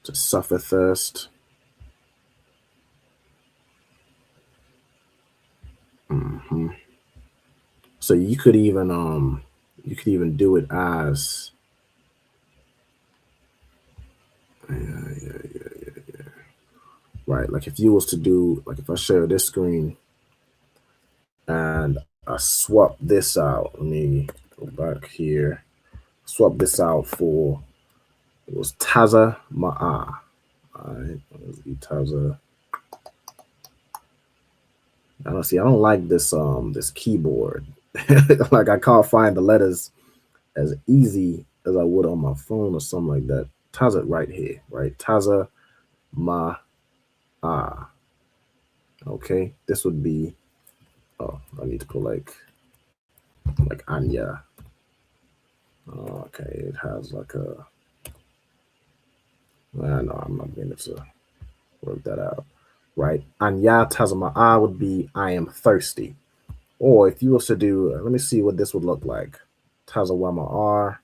Speaker 16: To suffer thirst. So you could even do it as right. Like if you was to do, like if I share this screen and I swap this out, let me go back here. Swap this out for, it was Taza Ma'a. All right, let's be Taza. I don't like this this keyboard. Like I can't find the letters as easy as I would on my phone or something like that. Taza right here, right? Taza Ma Ah. Okay, this would be, oh, I need to go like Anya. Okay, it has like a, no, I'm not being able to work that out. Right? Anya Tazama'a would be I am thirsty. Or if you was to do, let me see what this would look like. Tazawama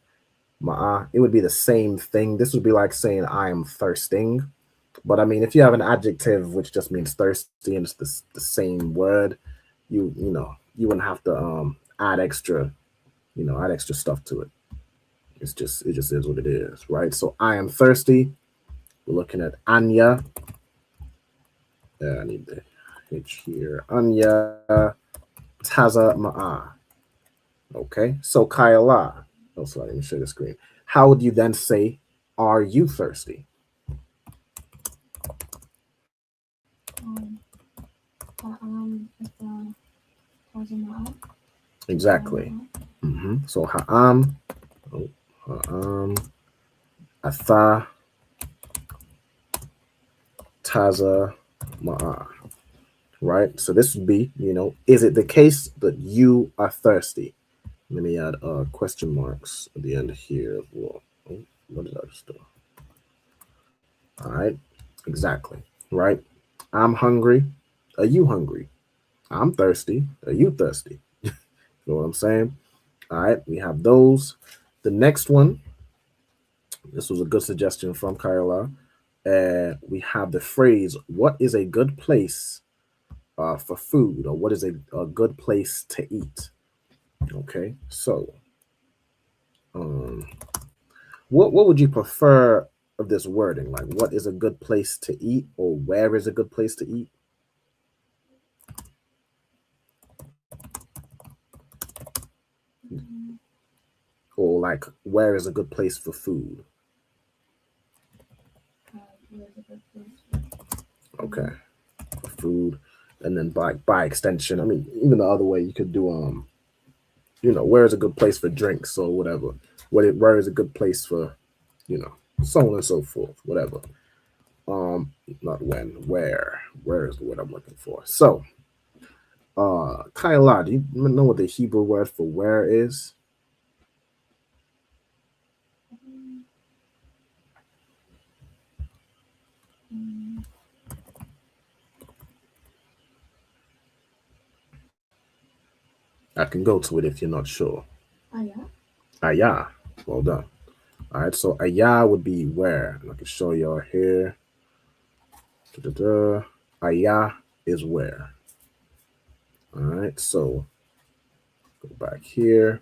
Speaker 16: Ma'a, it would be the same thing. This would be like saying I am thirsting. But I mean, if you have an adjective which just means thirsty and it's the same word, you wouldn't have to add extra stuff to it. It just is what it is, right? So I am thirsty. We're looking at Anya. Yeah, I need the H here. Anya Taza Ma'a. Okay, so Kayala. Oh, sorry, let me share the screen. How would you then say, are you thirsty? Exactly. So ha'am, atha, taza, ma'a. Right? So this would be, is it the case that you are thirsty? Let me add question marks at the end here as well. Oh, what did I just do? All right, exactly. Right? I'm hungry. Are you hungry? I'm thirsty. Are you thirsty? You know what I'm saying? All right, we have those. The next one, this was a good suggestion from Kyla. We have the phrase, what is a good place for food, or what is a good place to eat? Okay, so what would you prefer of this wording? Like, what is a good place to eat, or where is a good place to eat? Or like, where is a good place for food? Okay, for food, and then by extension, I mean, even the other way, you could do where is a good place for drinks or whatever. Where is a good place for, so on and so forth, whatever. Not when, where is the word I'm looking for? So, Kyla, do you know what the Hebrew word for where is? I can go to it if you're not sure.
Speaker 17: Aya.
Speaker 16: Ayah. Well done. All right, so ayah would be where. And I can show y'all here. Da-da-da. Ayah is where. All right, so go back here.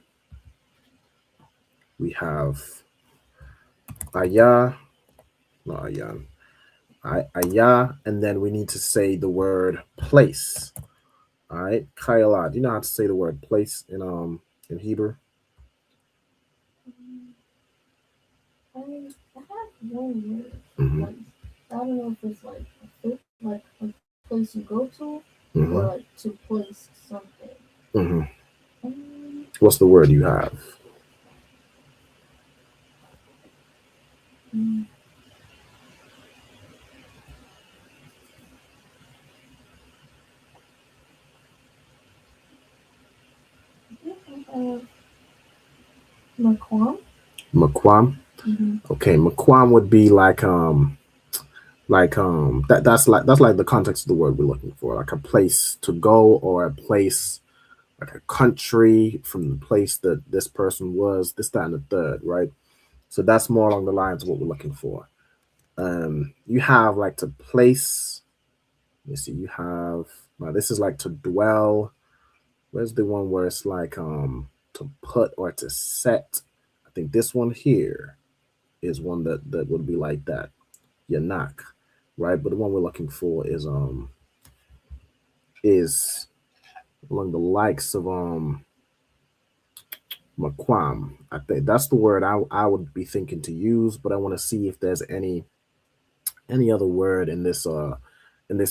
Speaker 16: We have ayah, not ayan. Ayah, and then we need to say the word place. All right, Kayla, do you know how to say the word place in Hebrew?
Speaker 17: I have one word.
Speaker 16: Mm-hmm.
Speaker 17: Like, I don't know if it's like a place you go to,
Speaker 16: Mm-hmm.
Speaker 17: or like to place something.
Speaker 16: Mm-hmm. What's the word you have?
Speaker 17: Maquam.
Speaker 16: Maquam.
Speaker 17: Mm-hmm.
Speaker 16: Okay, Maquam would be like that's like the context of the word we're looking for, like a place to go, or a place, like a country from the place that this person was, this, that, and the third, right? So that's more along the lines of what we're looking for. You have like to place. Let me see. You have now. This is like to dwell. Where's the one where it's like to put or to set? I think this one here is one that would be like that. Yanak, right? But the one we're looking for is along the likes of Maquam. I think that's the word I would be thinking to use, but I want to see if there's any other word in this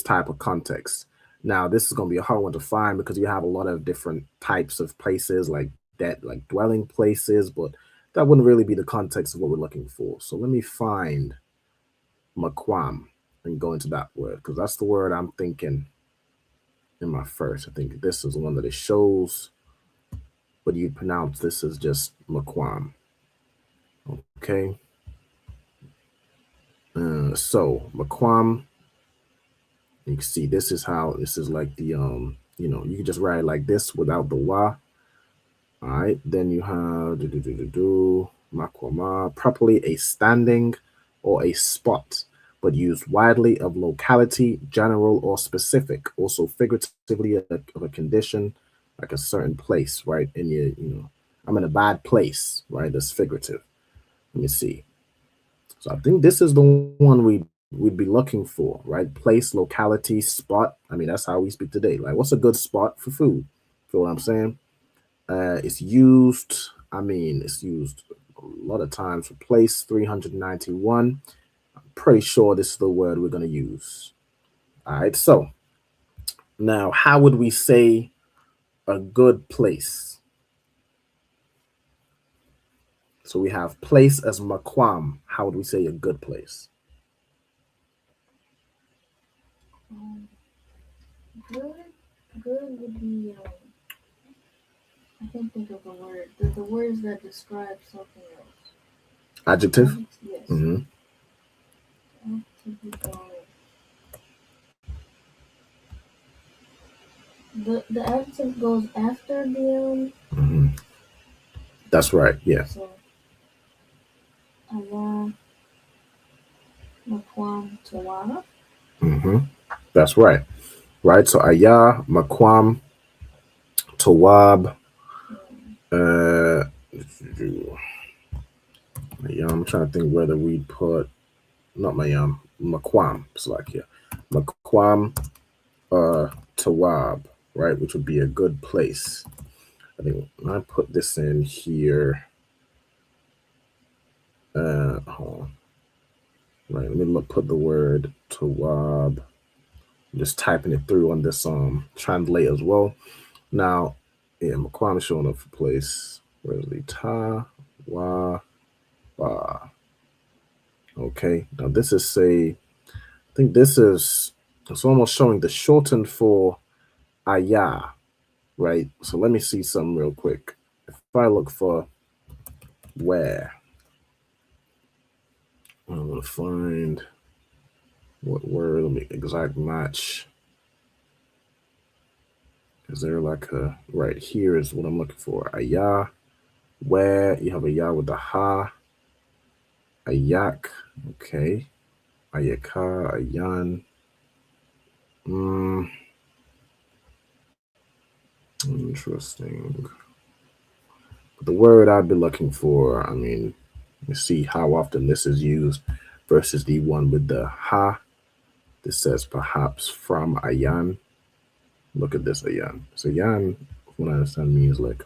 Speaker 16: type of context. Now, this is going to be a hard one to find because you have a lot of different types of places like that, like dwelling places, but that wouldn't really be the context of what we're looking for. So let me find Maquam and go into that word, because that's the word I'm thinking in my first. I think this is the one that it shows, but you pronounce this as just Maquam. Okay. So Maquam, you can see this is like the you can just write it like this without the wa. All right, then you have Maquama, properly a standing or a spot, but used widely of locality, general or specific, also figuratively of a condition, like a certain place, right? In your, I'm in a bad place, right? That's figurative. Let me see. So I think this is the one we'd be looking for, right? Place, locality, spot. I mean, that's how we speak today. Like, what's a good spot for food? Feel what I'm saying? It's used a lot of times for place. 391. I'm pretty sure this is the word we're going to use. All right, so now how would we say a good place? So we have place as Maquam. How would we say a good place?
Speaker 17: Good would be, I can't think of the word. The words that describe something else.
Speaker 16: Adjective?
Speaker 17: Yes.
Speaker 16: Mm-hmm.
Speaker 17: The adjective goes after the
Speaker 16: Mm-hmm. That's right, yeah.
Speaker 17: So, Ayah, Maquam, Tawara.
Speaker 16: Mm-hmm. That's right. Right, so Ayah, Maquam, Tawab, I'm trying to think whether we put not Maquam, it's like here. Maquam Tawab, right, which would be a good place. I think I put this in here. Hold on. Right, let me put the word Tawab. I'm just typing it through on this translate as well. Now, yeah, Maquam is showing up for place. Where's the ta wa ba? Okay, now this is I think this is, it's almost showing the shortened for Ayah, right? So let me see something real quick. If I look for where, I'm gonna find What word? Let me exact match. Is there like a right here is what I'm looking for? Ayah. Where you have a yah with the ha. Ayak. Okay. Ayaka. Ayan. Interesting. The word I'd be looking for, I mean, you see how often this is used versus the one with the ha. This says perhaps from Ayan. Look at this Ayan. So Ayan, what I understand means like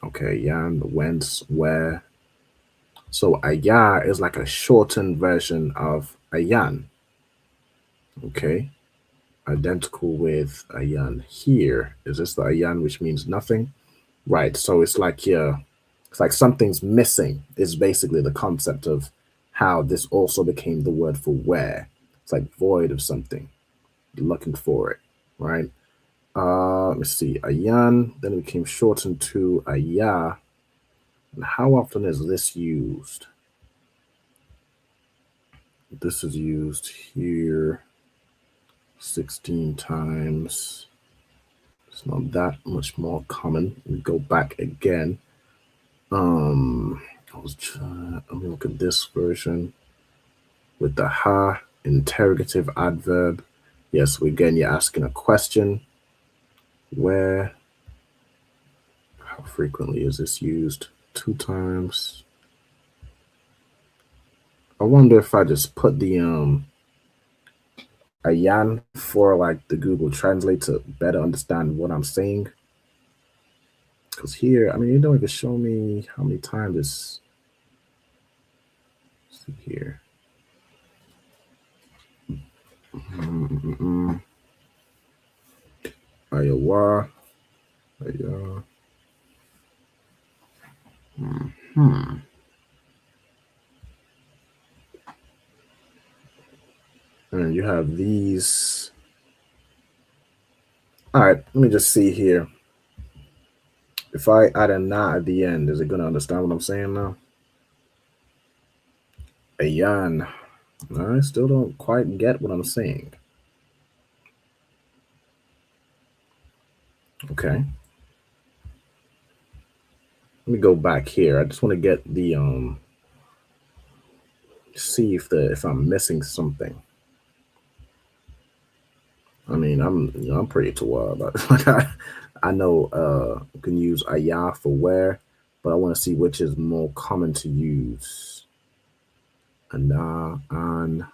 Speaker 16: okay, Yan, whence, where. So Ayah is like a shortened version of Ayan. Okay. Identical with Ayan. Here is this the Ayan, which means nothing, right? So it's like it's like something's missing. Is basically the concept of how this also became the word for where. It's like void of something. You're looking for it, right? Let me see. Ayan. Then it became shortened to Ayah. And how often is this used? This is used here 16 times. It's not that much more common. We go back again. Let me look at this version with the ha, interrogative adverb. Yes, again, you're asking a question. Where? How frequently is this used? 2 times. I wonder if I just put the Ayan for like the Google Translate to better understand what I'm saying. Because here, I mean, you don't even show me how many times this. Let's see here. Iowa. And you have these. All right, let me just see here. If I add a na at the end, is it going to understand what I'm saying now? Ayan. I still don't quite get what I'm saying. Okay. Let me go back here. I just want to get the see if I'm missing something. I mean, I'm pretty too like I know you can use ayah for where, but I want to see which is more common to use. Ana, an,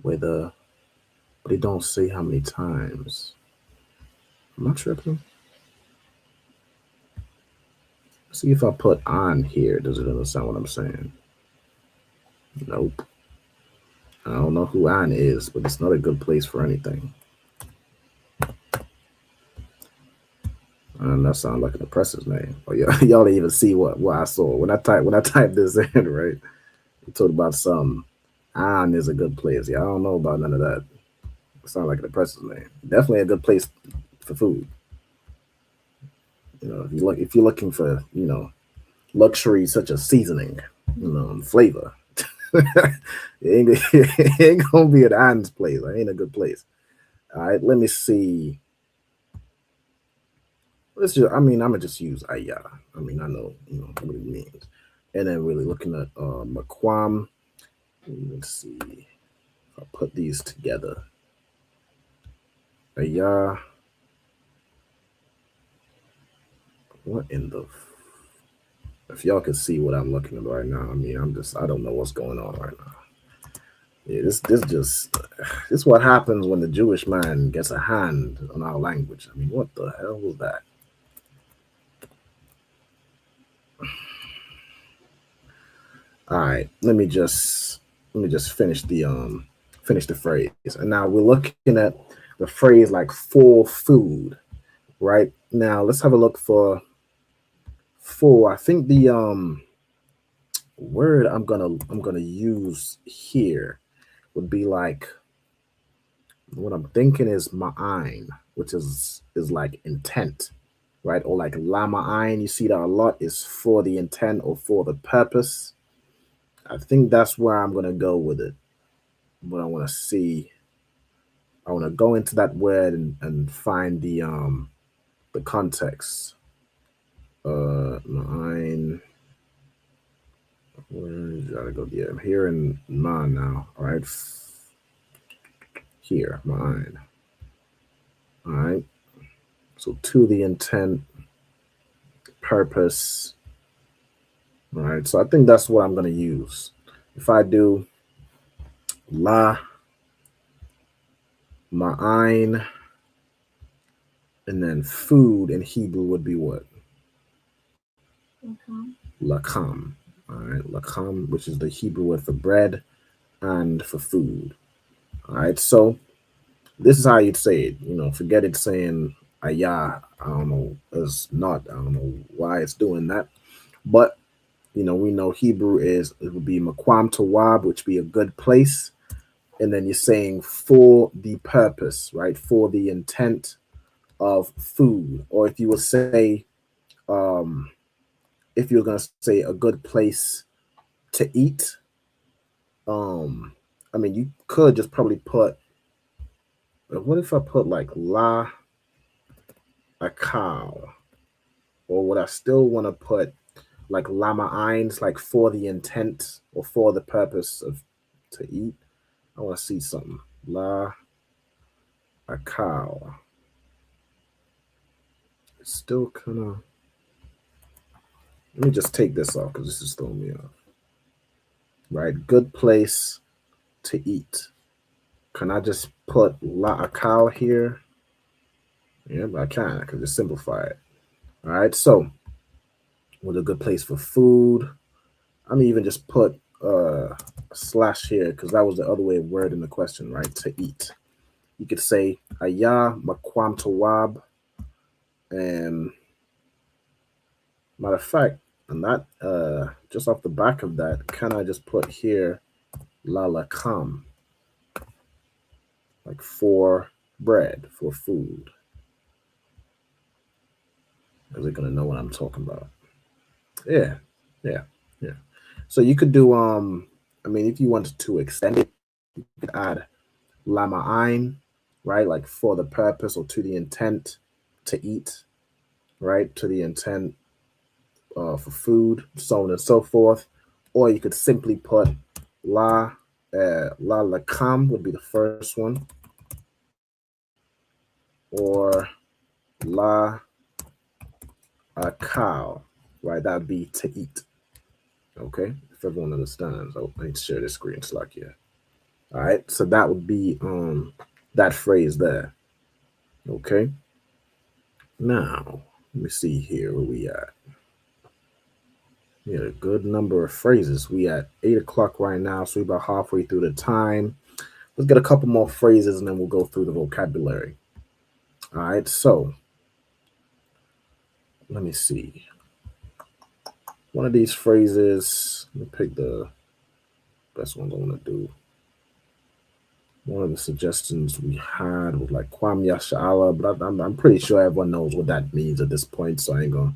Speaker 16: whether, but they don't say how many times. I'm not tripping. See if I put on here, does it understand what I'm saying? Nope. I don't know who An is, but it's not a good place for anything. And that sounds like an oppressor's name. Oh, y'all didn't even see what I saw when I typed this in, right? It talked about some An is a good place. Yeah, I don't know about none of that. It sounds like an oppressor's name. Definitely a good place for food. You know, if you're looking for, you know, luxury such as seasoning, you know, and flavor. it ain't gonna be at Anne's place. It ain't a good place. All right, let me see. I'm gonna just use Ayah. I mean, I know, you know what it means. And then really looking at Maquam. Let's see. If I put these together. Ayah. What in the? If y'all can see what I'm looking at right now, I mean, I don't know what's going on right now. Yeah, this is what happens when the Jewish man gets a hand on our language. I mean, what the hell was that? All right, let me just finish the phrase. And now we're looking at the phrase like for food, right? Now let's have a look for. I think the word I'm gonna use here would be like, what I'm thinking is ma'ain, which is like intent, right? Or like la ma'ain, you see that a lot is for the intent or for the purpose. I think that's where I'm gonna go with it. But I want to see. I want to go into that word and find the context. Mine. Where gotta go? Yeah, I'm here in mine now. All right. Here, mine. All right. So to the intent, purpose. All right. So I think that's what I'm gonna use. If I do la, ma'ain, and then food in Hebrew would be what? Lakam. All right, lakam, which is the Hebrew word for bread and for food. All right, so this is how you'd say it. You know, forget it saying ayah. I don't know. It's not. I don't know why it's doing that. But you know, we know Hebrew is it would be makwam tawab, which be a good place, and then you're saying for the purpose, right? For the intent of food, or if you would say, if you're gonna say a good place to eat, I mean, you could just probably put. What if I put like la a cow, or would I still want to put like lama eins, like for the intent or for the purpose of to eat? I want to see something. La a cow. It's still kind of. Let me just take this off because this is throwing me off. Right, good place to eat. Can I just put la a cow here? Yeah, but I can. I can just simplify it. All right, so with a good place for food. I'm even just put a slash here because that was the other way of wording the question, right? To eat. You could say ayah makwam tawab, and matter of fact, and that just off the back of that, can I just put here la lakam, like for bread, for food? Is it gonna know what I'm talking about? Yeah. So you could do I mean, if you wanted to extend it, you could add lama ein, right? Like for the purpose or to the intent to eat, right? To the intent for food, so on and so forth. Or you could simply put la lakam would be the first one, or la a cow, right? That would be to eat. Okay, if everyone understands. Oh, I need to share this screen Slack here. All right, so that would be that phrase there. Okay. Now, let me see here where we at. We had a good number of phrases. We at 8 o'clock right now, so we're about halfway through the time. Let's get a couple more phrases and then we'll go through the vocabulary. All right, so let me see. One of these phrases, let me pick the best one I want to do. One of the suggestions we had was like Kwam Yasha'Allah, but I'm pretty sure everyone knows what that means at this point, so I ain't gonna,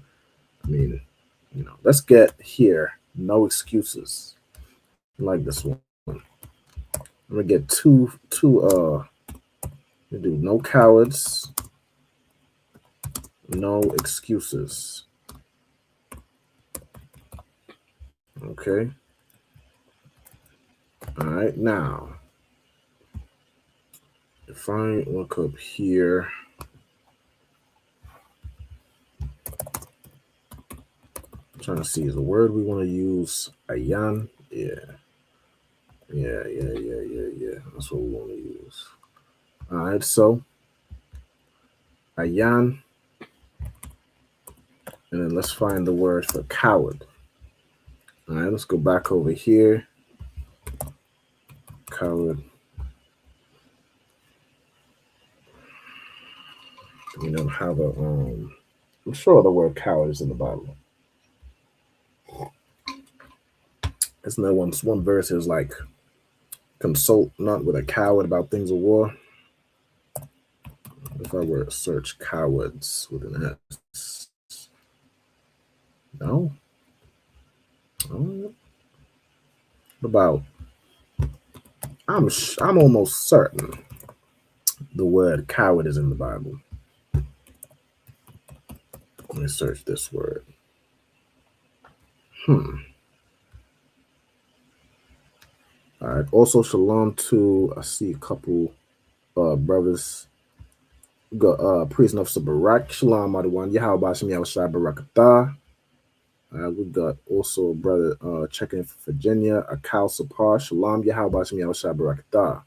Speaker 16: I mean, you know, let's get here. No excuses. I like this one. I'm gonna get two we do no cowards, no excuses. Okay. All right, now if I look up here, I'm trying to see is the word we want to use ayan. Yeah. That's what we want to use. All right, so ayan, and then let's find the word for coward. All right, let's go back over here. Coward. We don't have a I'm sure the word coward is in the Bible. Isn't there one verse is like consult not with a coward about things of war? If I were to search cowards with an S. No? Oh. about? I'm almost certain the word coward is in the Bible. Let me search this word. All right. Also, shalom to, I see a couple brothers. We got Prison Officer Barak. Shalom, Adawan. Yahweh Bashim Yahushua Barakatah. We got also a brother checking in from Virginia. Akal Sapar. Shalom, Yahweh Bashim Yahushua Barakatah.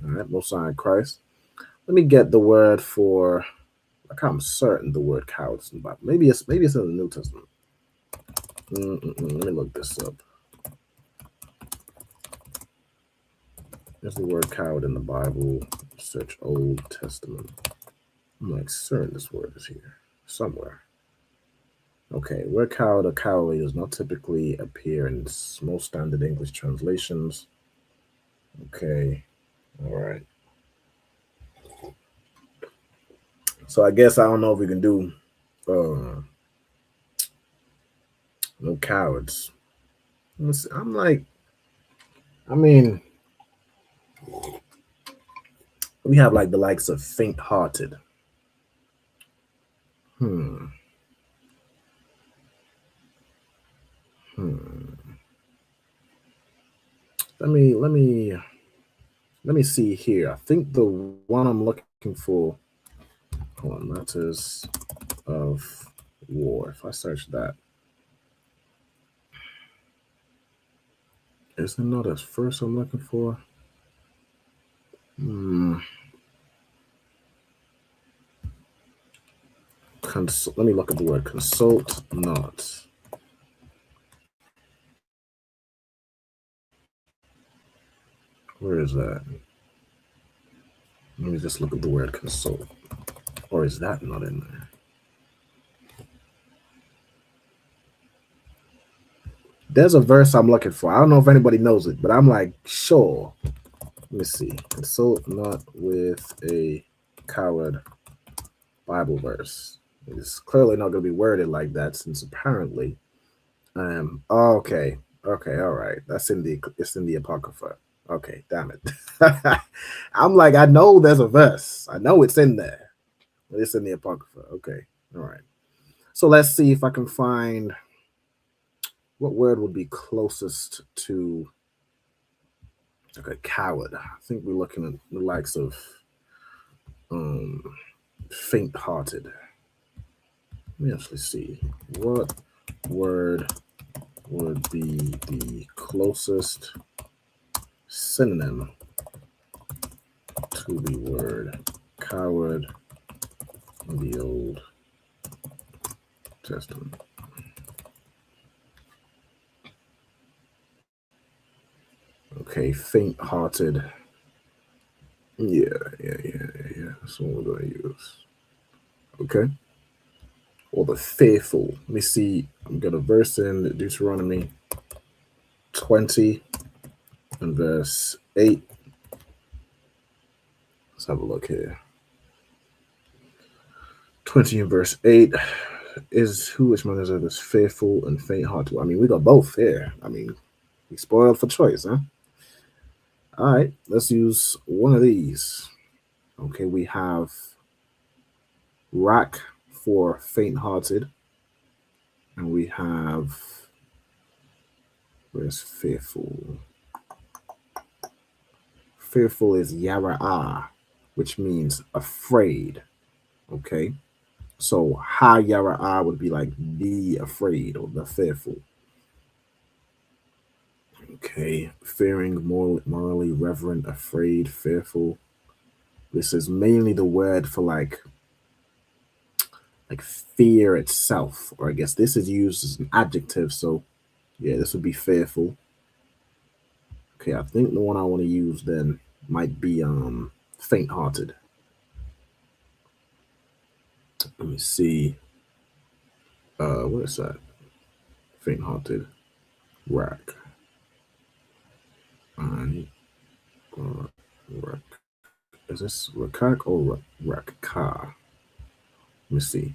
Speaker 16: All right. Most High in Christ. Let me get the word for, like, I'm certain the word coward is in the Bible. Maybe it's in the New Testament. Let me look this up. There's the word coward in the Bible. Search Old Testament. I'm like certain this word is here somewhere. Okay, word coward or cowardly does not typically appear in most standard English translations. Okay, all right. So I guess I don't know if we can do no cowards. I'm like, I mean, we have like the likes of faint-hearted. Let me see here. I think the one I'm looking for, hold on, matters of war. If I search that, is it not as first I'm looking for? Let me look at the word consult not. Where is that? Let me just look at the word consult. Or is that not in there? There's a verse I'm looking for. I don't know if anybody knows it, but I'm like, sure. Let me see. Consult not with a coward Bible verse. It's clearly not going to be worded like that, since apparently, okay, all right. It's in the Apocrypha. Okay, damn it. I'm like, I know there's a verse. I know it's in there, but it's in the Apocrypha. Okay, all right. So let's see if I can find what word would be closest to like a coward. I think we're looking at the likes of faint-hearted. Let me actually see. What word would be the closest synonym to the word coward in the Old Testament? Okay, faint-hearted. Yeah. That's what we're going to use. Okay. Or the fearful. Let me see. I'm going to verse in Deuteronomy 20 and verse 8. Let's have a look here. 20 and verse 8 is which one is it? This fearful and faint-hearted. I mean, we got both here. I mean, we spoiled for choice, huh? All right, let's use one of these. Okay, we have rack for faint-hearted, and we have, where's fearful? Fearful is yara'ah, which means afraid. Okay, so ha yara'ah would be like be afraid or the fearful. Okay, fearing, morally reverent, afraid, fearful. This is mainly the word for like fear itself, or I guess this is used as an adjective. So yeah, this would be fearful. Okay, I think the one I want to use then might be faint-hearted. Let me see. What is that? Faint-hearted. Rack. Rack. Is this Rakak or Rakka? Let me see.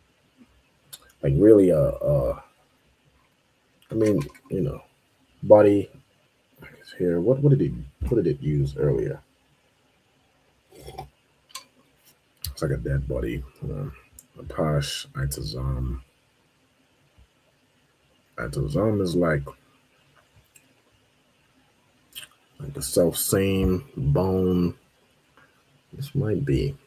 Speaker 16: like really I mean, body here. What did it use earlier? It's like a dead body. A pash itazam. Itazam is like the self same bone. This might be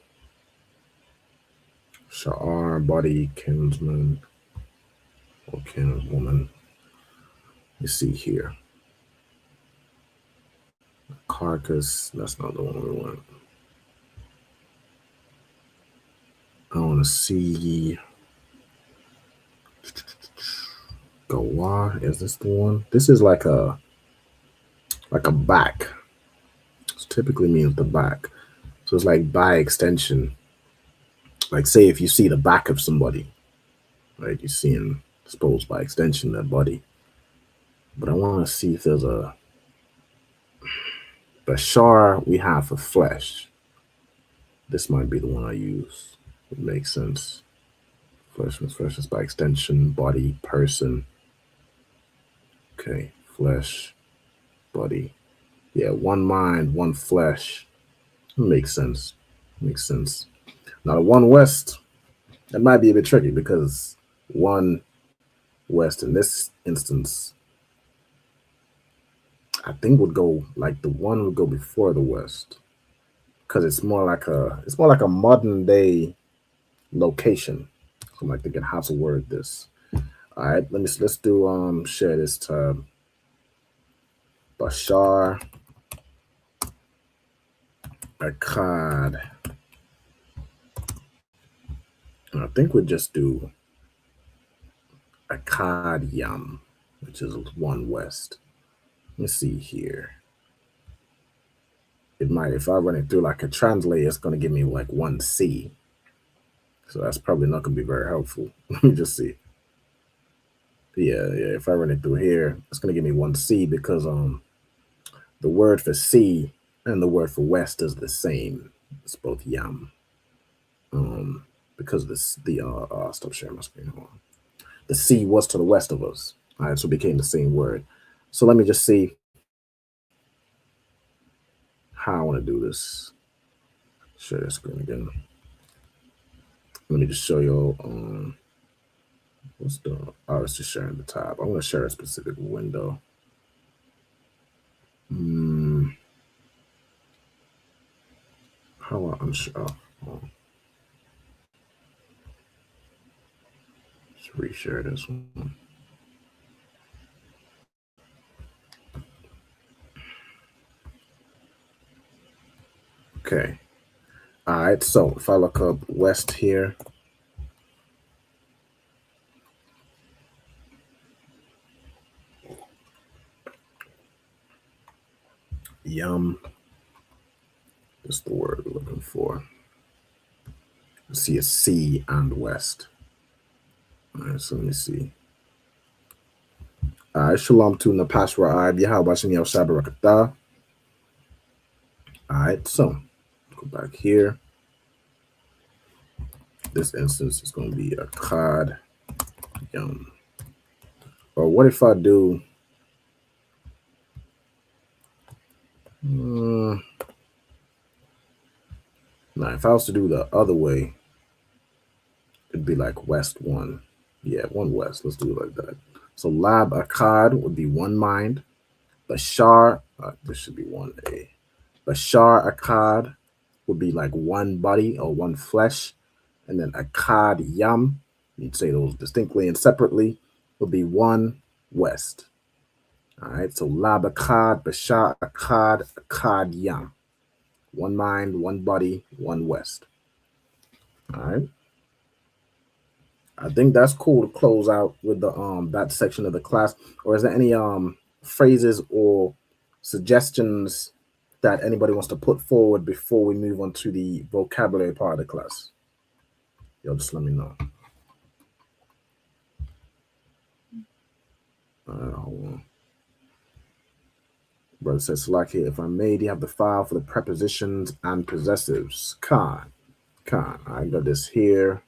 Speaker 16: Sha'ar, body, kinsman, or kinswoman. You see here. Carcass, that's not the one we want. I want to see Gawar. Is this the one? This is like a back. This typically means the back. So it's like by extension. Like say if you see the back of somebody, right? You're seeing, suppose by extension, their body. But I want to see if there's a Bashar we have for flesh. This might be the one I use. It makes sense. Flesh is by extension, body, person. Okay, flesh, body. Yeah, one mind, one flesh. Makes sense. Makes sense. Now, the one west, that might be a bit tricky because one west in this instance, I think would go like the one would go before the west because it's more like a modern day location. So I'm like thinking how to word this. All right, let's do share this tab. Bashar Akkad. And I think we'll just do Akkad Yam, which is one west. Let's see here. It might, if I run it through like a translate, it's going to give me like 1C. So that's probably not going to be very helpful. Let me just see. Yeah. If I run it through here, it's going to give me 1C because the word for C and the word for west is the same. It's both Yam. Because stop sharing my screen. Hold on. The C was to the west of us. All right, so it became the same word. So let me just see how I want to do this. Share the screen again. Let me just show you. It's just sharing the tab. I want to share a specific window. How do I unsure? Let's reshare this one. Okay. All right. So if I look up west here, Yum. That's the word we're looking for. I see a C and west. All right. So let me see. All right. Shalom to Napash Ra'ab. Yahweh Shem Yel Shabarakatah. All right. So go back here. This instance is going to be a Akkad Yum. Or what if I do? Now, if I was to do the other way, it'd be like west one. Yeah, one west. Let's do it like that. So Lab Akkad would be one mind. Bashar, this should be 1A. Bashar Akkad would be like one body or one flesh. And then Akkad Yam, you'd say those distinctly and separately, would be one west. All right, so Lab Akkad, Bashar Akkad, Akkad Yam. One mind, one body, one west. All right. I think that's cool to close out with the that section of the class. Or is there any phrases or suggestions that anybody wants to put forward before we move on to the vocabulary part of the class? Yo, just let me know. Hold on. Brother says, Salaki, if I may, do you have the file for the prepositions and possessives? Khan. I got this here.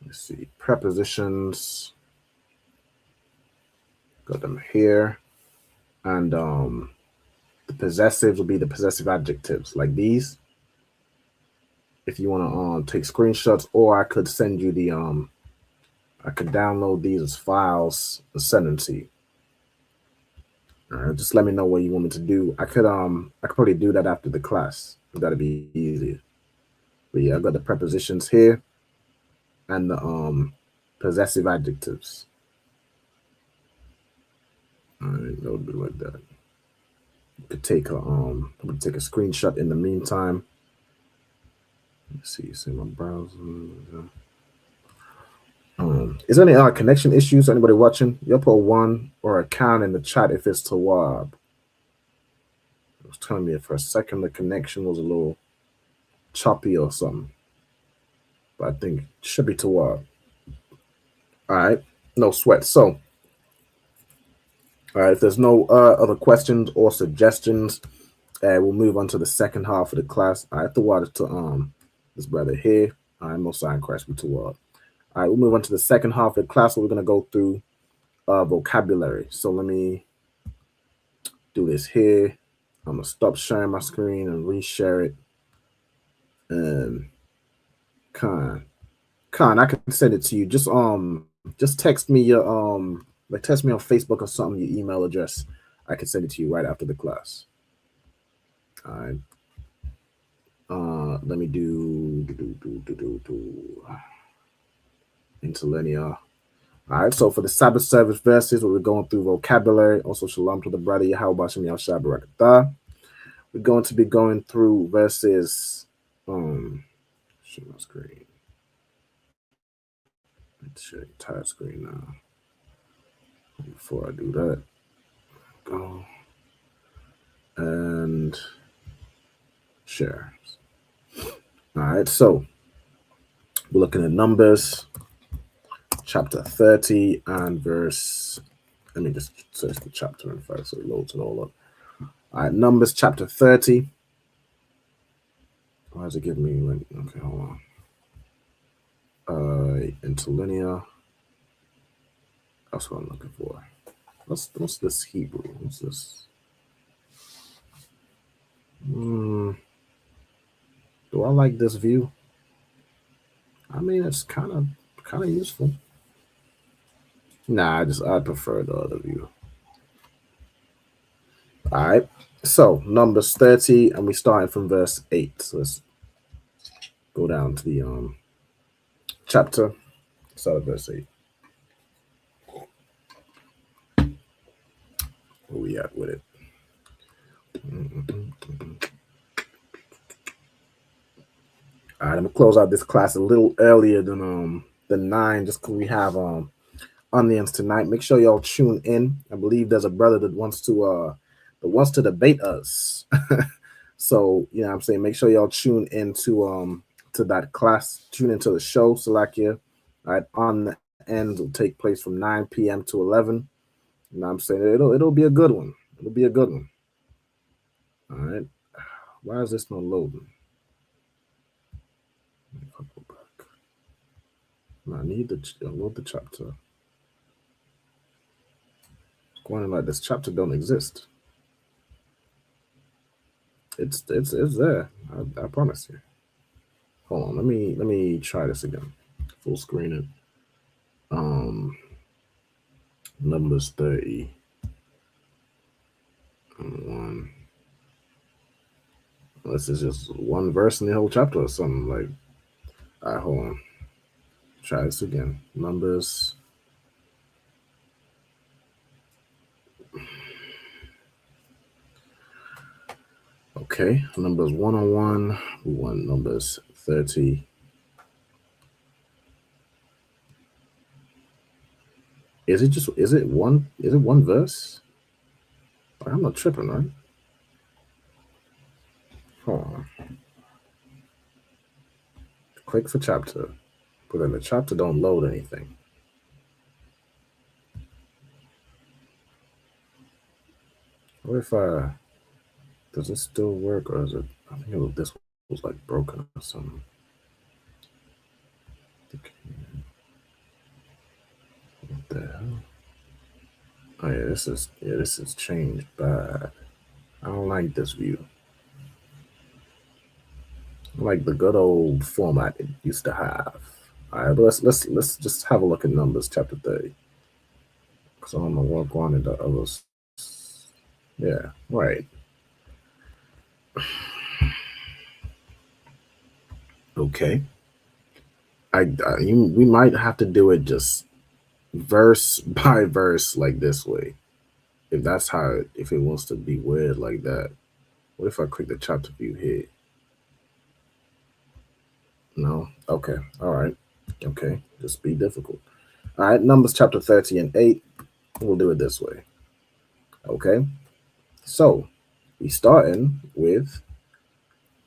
Speaker 16: Let's see, prepositions. Got them here. And the possessives will be the possessive adjectives, like these. If you want to take screenshots, or I could send you the I could download these as files and send them to you. All right, just let me know what you want me to do. I could probably do that after the class. That'd be easier. But yeah, I got the prepositions here and the possessive adjectives. All right, that'll be like that. You could take a I'm gonna take a screenshot in the meantime. Let's see my browser. Is there any connection issues? Anybody watching? You'll put 1 or a count in the chat if it's Tawab. It was telling me for a second the connection was a little choppy or something, but I think it should be Tawab. All right, no sweat. So, all right, if there's no other questions or suggestions, we'll move on to the second half of the class. I have to watch to this brother here. I'm no sign Christ with Tawab. All right, we'll move on to the second half of the class. We're going to go through vocabulary. So let me do this here. I'm going to stop sharing my screen and reshare it. And Khan, I can send it to you. Just text me your like text me on Facebook or something, your email address. I can send it to you right after the class. All right. Let me do interlinear. All right, so for the Sabbath service verses, we're going through vocabulary. Also, shalom to the brother Yahweh Bashem Yahshua Barakatah. We're going to be going through verses. Share my screen. Let's share the entire screen now. Before I do that, go and share. All right, so we're looking at Numbers chapter 30 and verse. Let me just search the chapter in first so it loads it all up. All right, Numbers chapter 30. Why does it give me? Okay, hold on. Interlinear. That's what I'm looking for. What's this Hebrew? What's this? Do I like this view? I mean, it's kind of useful. Nah, I prefer the other view. All right, so Numbers 30, and we starting from verse 8. So let's go down to the chapter. Start at verse 8. Where we at with it? All right, I'm gonna close out this class a little earlier than 9, just because we have onions tonight. Make sure y'all tune in. I believe there's a brother that wants to debate us. So you know what I'm saying, make sure y'all tune into to that class. Tune into the show, Salakia. All right, on the end will take place from 9 p.m. to 11. You know what I'm saying? It'll be a good one. It'll be a good one. All right. Why is this not loading? If I go back. I need to load the chapter. It's going in like this chapter don't exist. It's there. I promise you. Hold on. Let me try this again. Full screen it. Numbers 30 and 1. This is just one verse in the whole chapter or something. Like, all right, hold on. Try this again. Numbers. Okay, Numbers 101. We want Numbers 30. Is it one verse? I'm not tripping, right? Hold on. Click for chapter, but then the chapter don't load anything. What if does it still work, or is it? I think this was like broken or something. Okay. Oh yeah, this is changed bad. I don't like this view. I like the good old format it used to have. All right, but let's just have a look at Numbers chapter 30. Because I don't know what going into others. Yeah, right. Okay. We might have to do it just verse by verse like this way. If that's how if it wants to be weird like that. What if I click the chapter view here? No? Okay. All right. Okay. Just be difficult. All right. Numbers chapter 30 and 8. We'll do it this way. Okay. So we starting with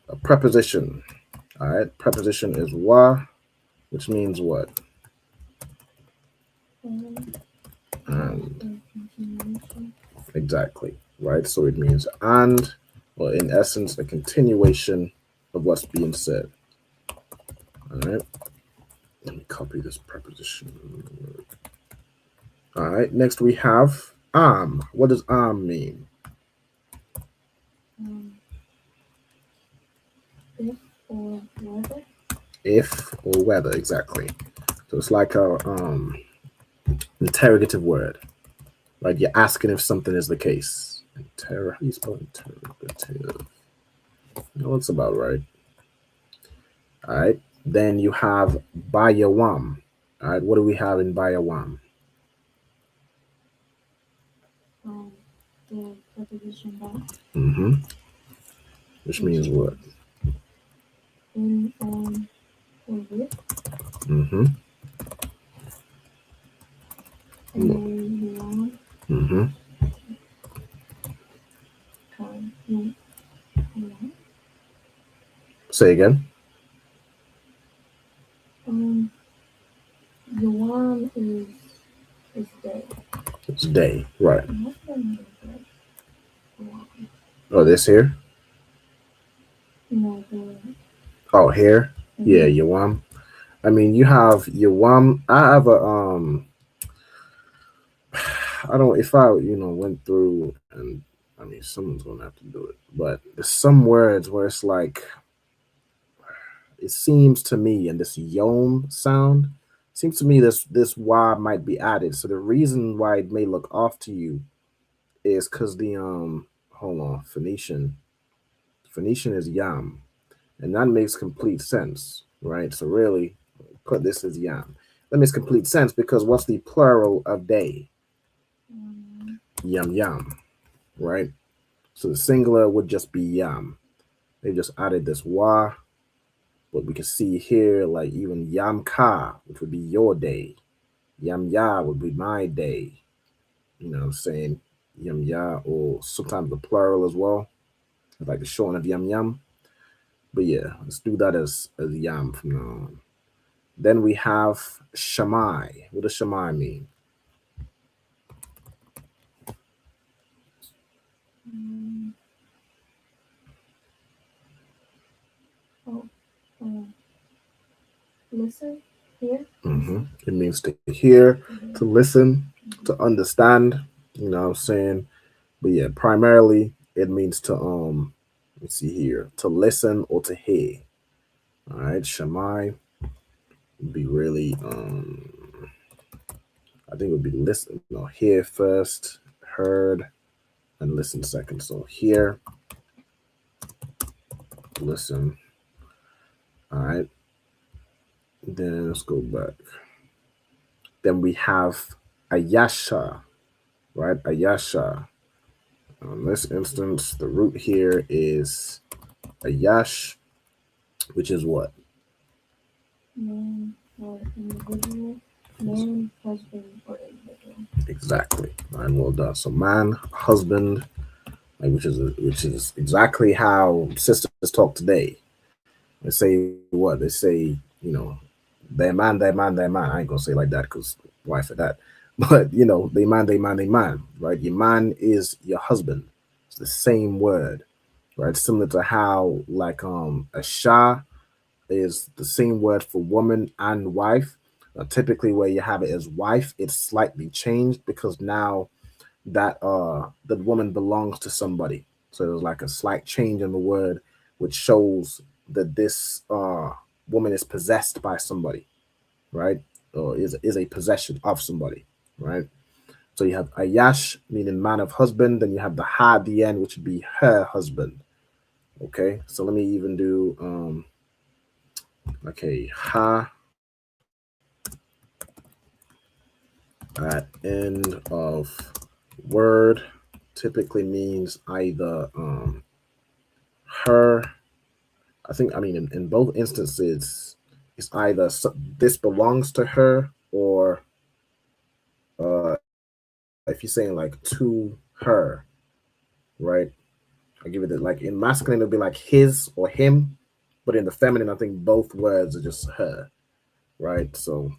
Speaker 16: a preposition. All right. Preposition is wa, which means what? And. Exactly. Right. So it means and, or in essence, a continuation of what's being said. All right. Let me copy this preposition. All right. Next we have What does mean?
Speaker 17: If or whether.
Speaker 16: If or whether, exactly. So it's like a interrogative word. Right? You're asking if something is the case. How do you spell interrogative? That's about right. All right. Then you have Bayawam. All right. What do we have in Bayawam?
Speaker 17: The preposition by.
Speaker 16: Mm-hmm. Which means what?
Speaker 17: In, on, or with.
Speaker 16: Mm-hmm.
Speaker 17: And then you want.
Speaker 16: Mm-hmm. Say again.
Speaker 17: Yuan is day.
Speaker 16: It's day, right? Oh, this here?
Speaker 17: No,
Speaker 16: oh, here? Mm-hmm. Yeah, Yawam. I mean, you have Yawam. I have a I don't. If I went through and I mean, someone's gonna have to do it. But there's some words where it's like, it seems to me, and this yom sound seems to me this y might be added. So the reason why it may look off to you is because the hold on, Phoenician is yam, and that makes complete sense, right? So really, put this as yam. That makes complete sense because what's the plural of day? Yam yam, right? So the singular would just be yam. They just added this wa, but we can see here like even yam ka, which would be your day. Yam ya would be my day. You know what I'm saying? Yam ya, or sometimes the plural as well, like the shorten of yam yam. But yeah, let's do that as yam from now on. Then we have shamai. What does shamai mean?
Speaker 17: Listen, hear.
Speaker 16: Mm-hmm. It means to hear, to listen, to understand. You know what I'm saying? But yeah, primarily it means to let's see here, to listen or to hear. All right, shamai would be really I think it would be listen, hear first, heard, and listen second. So hear, listen. All right. Then let's go back. Then we have ayasha, right? Ayasha. In this instance, the root here is ayash, which is what?
Speaker 17: Man or individual. Man, husband, or individual.
Speaker 16: Exactly. Right, well done. So man, husband, which is exactly how sisters talk today. They say what? They say, their man. I ain't gonna say like that because why for that? But they man, right? Your man is your husband. It's the same word, right? Similar to how like a shah is the same word for woman and wife. Typically, where you have it as wife, it's slightly changed because now that the woman belongs to somebody. So there's like a slight change in the word, which shows that this woman is possessed by somebody, right? Or is a possession of somebody, right? So you have Ayash, meaning man of husband, then you have the ha at the end, which would be her husband. Okay, so let me even do okay, ha at end of word typically means either her. I mean in both instances it's either this belongs to her, or if you're saying like to her, right? I give it that, like in masculine it'll be like his or him, but in the feminine I think both words are just her, right? So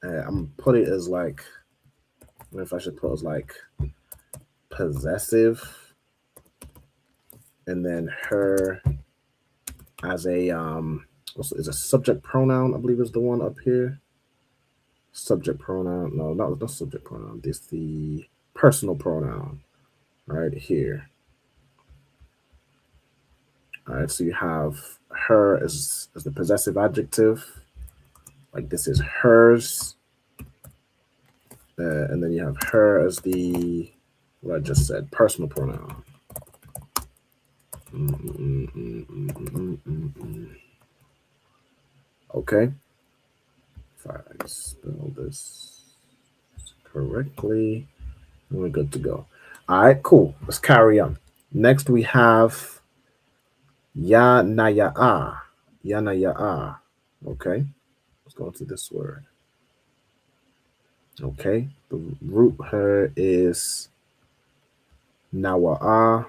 Speaker 16: I'm put it as like, I don't know if I should put it as like possessive, and then her as a is a subject pronoun, I believe is the one up here. Subject pronoun, no, not subject pronoun. This the personal pronoun right here. All right, so you have her as the possessive adjective, like this is hers, and then you have her as the, what I just said, personal pronoun. Okay, if I spell this correctly, we're good to go. All right, cool. Let's carry on. Next, we have ya na ya ah. Ya na ya ah. Okay, let's go into this word. Okay, the root here is nawa'a,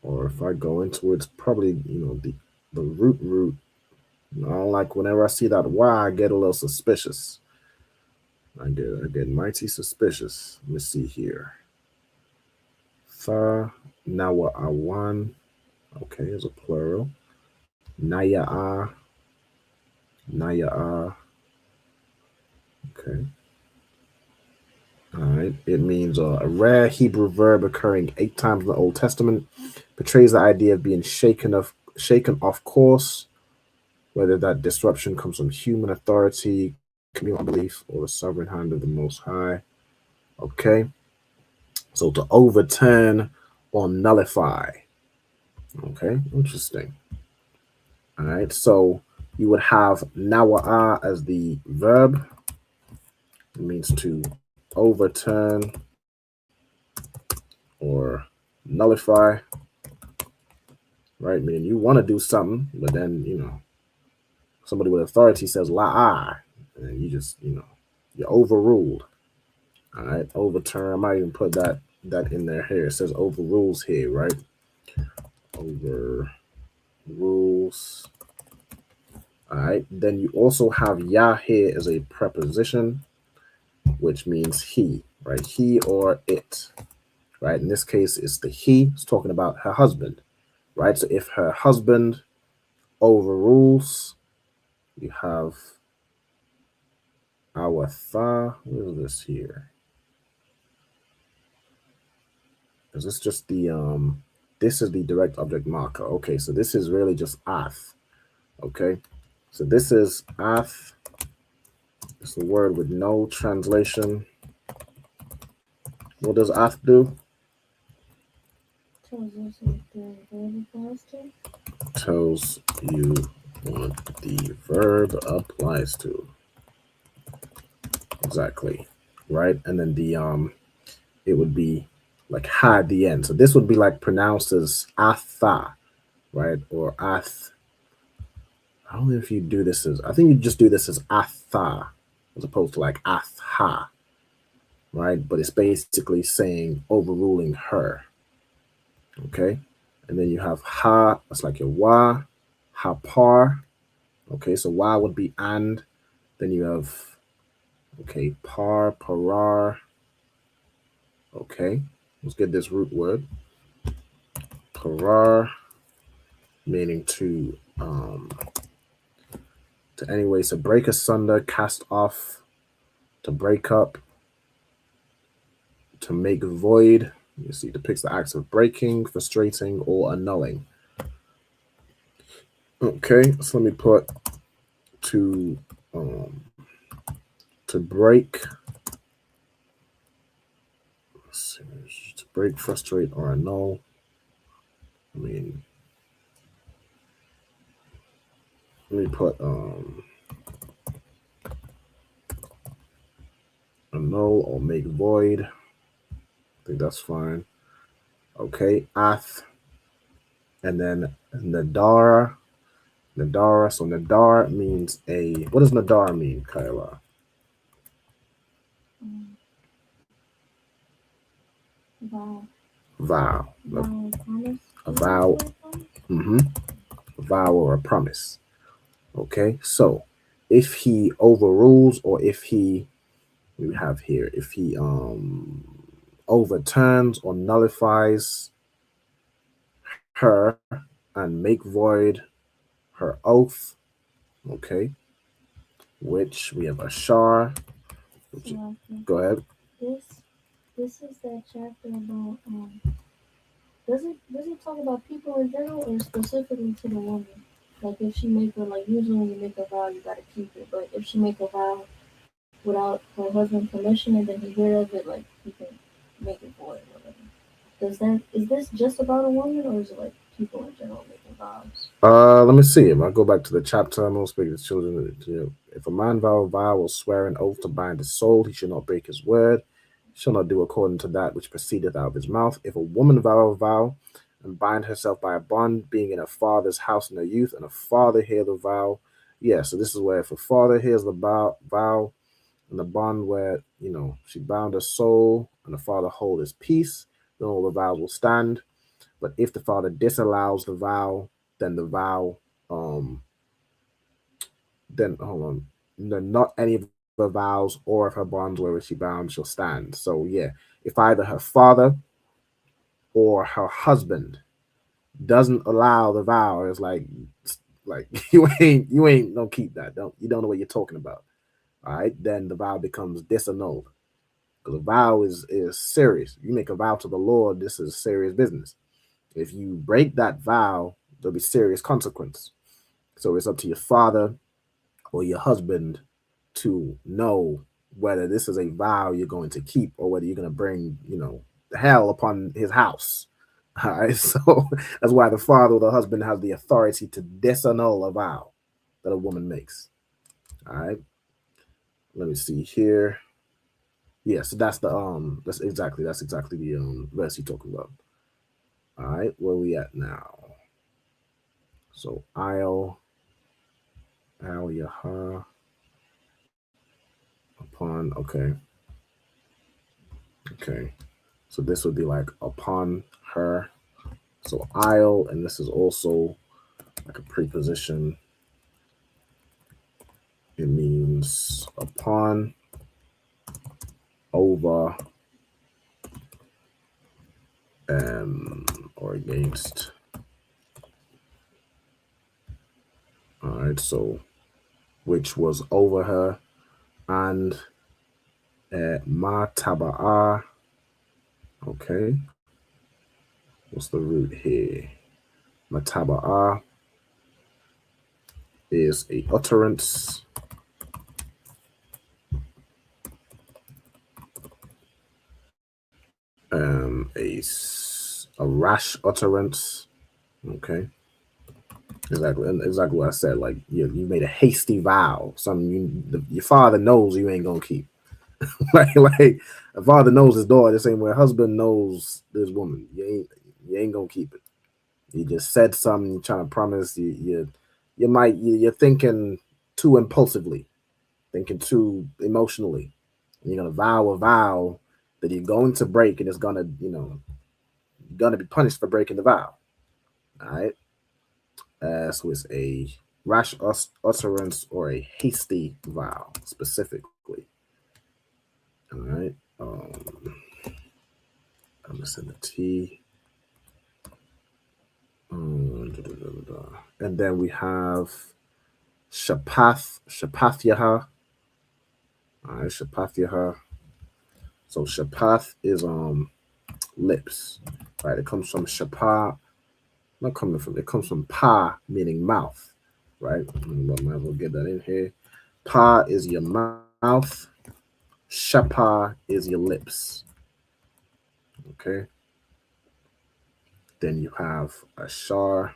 Speaker 16: or if I go into it, it's probably, the root. I don't like whenever I see that Y, I get a little suspicious. I get mighty suspicious. Let me see here. Tha nawa'awan. Okay, is a plural. Naya'a. Naya'a. Okay. All right. It means a rare Hebrew verb occurring 8 times in the Old Testament. Portrays the idea of being shaken off course, whether that disruption comes from human authority, communal belief, or the sovereign hand of the Most High. Okay. So to overturn or nullify. Okay. Interesting. All right. So you would have nawa'a as the verb. It means to overturn or nullify, right? Meaning you want to do something, but then, somebody with authority says la'ah, and you just, you're overruled. All right, overturn. I might even put that in there here. It says overrules here, right? Overrules. All right, then you also have ya here as a preposition, which means he, right? He or it, right? In this case, it's the he. It's talking about her husband, right? So if her husband overrules, you have our tha. What is this here? Is this just the this is the direct object marker? Okay, so this is really just ath. Okay, so this is ath. It's a word with no translation. What does ath do?
Speaker 17: Tells us what the verb applies to.
Speaker 16: Tells you what the verb applies to. Exactly, right? And then the it would be like ha at the end. So this would be like pronounced as atha, right? Or ath. I don't know if you do this as, I think you just do this as atha as opposed to like atha, right? But it's basically saying overruling her. Okay. And then you have ha, that's like your wa, ha par. Okay, so wa would be and. Then you have, okay, par, parar. Okay, let's get this root word. Parar, meaning to anyway, so break asunder, cast off, to break up, to make void. You see, depicts the acts of breaking, frustrating, or annulling. Okay, so let me put to break. Let's see, to break, frustrate, or annul. I mean, let me put annul or make void. I think that's fine. Okay, ath, and then nadara. Nadara. So nadar means a. What does nadar mean, Kyla?
Speaker 17: Vow.
Speaker 16: Vow.
Speaker 17: Promise.
Speaker 16: A vow. A vow or a promise. Okay, so if he overrules or if he, we have here, if he overturns or nullifies her and make void her oath, okay, which we have Ashar. Go ahead.
Speaker 17: This is that chapter about does it talk about people in general or specifically to the woman? Like if she make a, like usually when you make a vow you gotta keep it, but if she make a vow without her husband's permission and then he hear of it, like he can make it void or whatever. Is this just about a woman or is it like people in general making vows?
Speaker 16: Let me see. If I go back to the chapter, I'm going to speak to children. If a man vow a vow or swear an oath to bind his soul, he shall not break his word. He shall not do according to that which proceedeth out of his mouth. If a woman vow a vow and bind herself by a bond, being in her father's house in her youth, and a father hear the vow. Yeah, so this is where if a father hears the vow and the bond where, she bound her soul and the father hold his peace, then all the vows will stand. But if the father disallows the vow, then the vow, then hold on, not any of the vows or of her bonds wherever she bound shall stand. So yeah, if either her father or her husband doesn't allow the vow, it's like you ain't gonna keep that. You don't know what you're talking about. All right, then the vow becomes disannulled. Because a vow is serious. You make a vow to the Lord, this is serious business. If you break that vow, there'll be serious consequence. So it's up to your father or your husband to know whether this is a vow you're going to keep or whether you're going to bring, hell upon his house. All right. So that's why the father or the husband has the authority to disannul a vow that a woman makes. All right. Let me see here. Yeah, so that's exactly the verse you're talking about. All right, where we at now? So Al Yaha upon, okay. So this would be like upon her. So I'll, and this is also like a preposition. It means upon, over, or against. All right, so which was over her, and ma taba'a. Okay, what's the root here? Mataba'a is a utterance. A rash utterance. Okay. Exactly what I said. Like you made a hasty vow. Something your father knows you ain't gonna keep. like a father knows his daughter the same way a husband knows this woman. You ain't gonna keep it. You just said something. You're trying to promise. You're thinking too impulsively, thinking too emotionally. And you're gonna vow a vow that you're going to break, and it's gonna be punished for breaking the vow. All right. So it's a rash utterance or a hasty vow, specifically. All right. I'm missing the T. And then we have Shapath Yaha. All right, Shapathiha. So Shapath is lips, right? It comes from Shapa, not coming from. It comes from Pa, meaning mouth, right? Might as well get that in here. Pa is your mouth. Shapa is your lips. Okay. Then you have Ashar,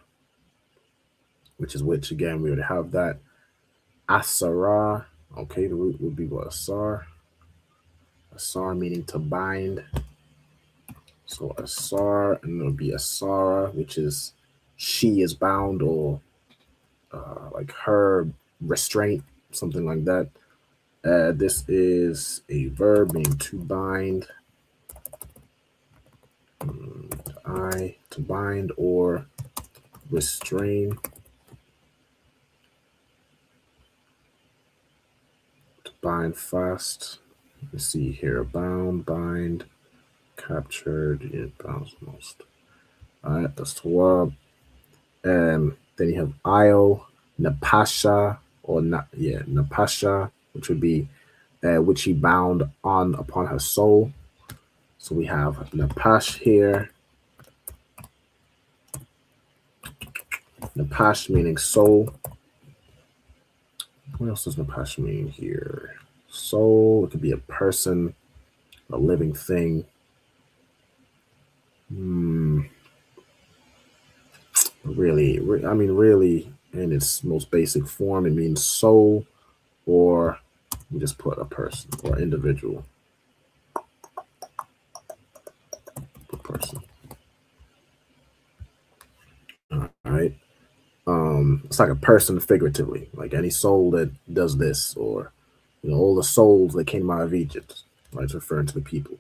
Speaker 16: which again we already have that. Asara. Okay, the root would be what? Asar. Asar meaning to bind. So Asar, and it'll be Asara, which is she is bound, or like her restraint, something like that. This is a verb meaning to bind. To bind or restrain. To bind fast. Let's see here. Bound, bind, captured, it bounds most. All right, that's Tawab. Then you have Io, Napasha, or Napasha, which would be which he bound on upon her soul. So we have Napash here. Napash meaning soul. What else does Napash mean here? Soul, it could be a person, a living thing. Really, in its most basic form, it means soul, or we just put a person or individual. A person. All right. It's like a person figuratively, like any soul that does this, or all the souls that came out of Egypt, right? It's referring to the people.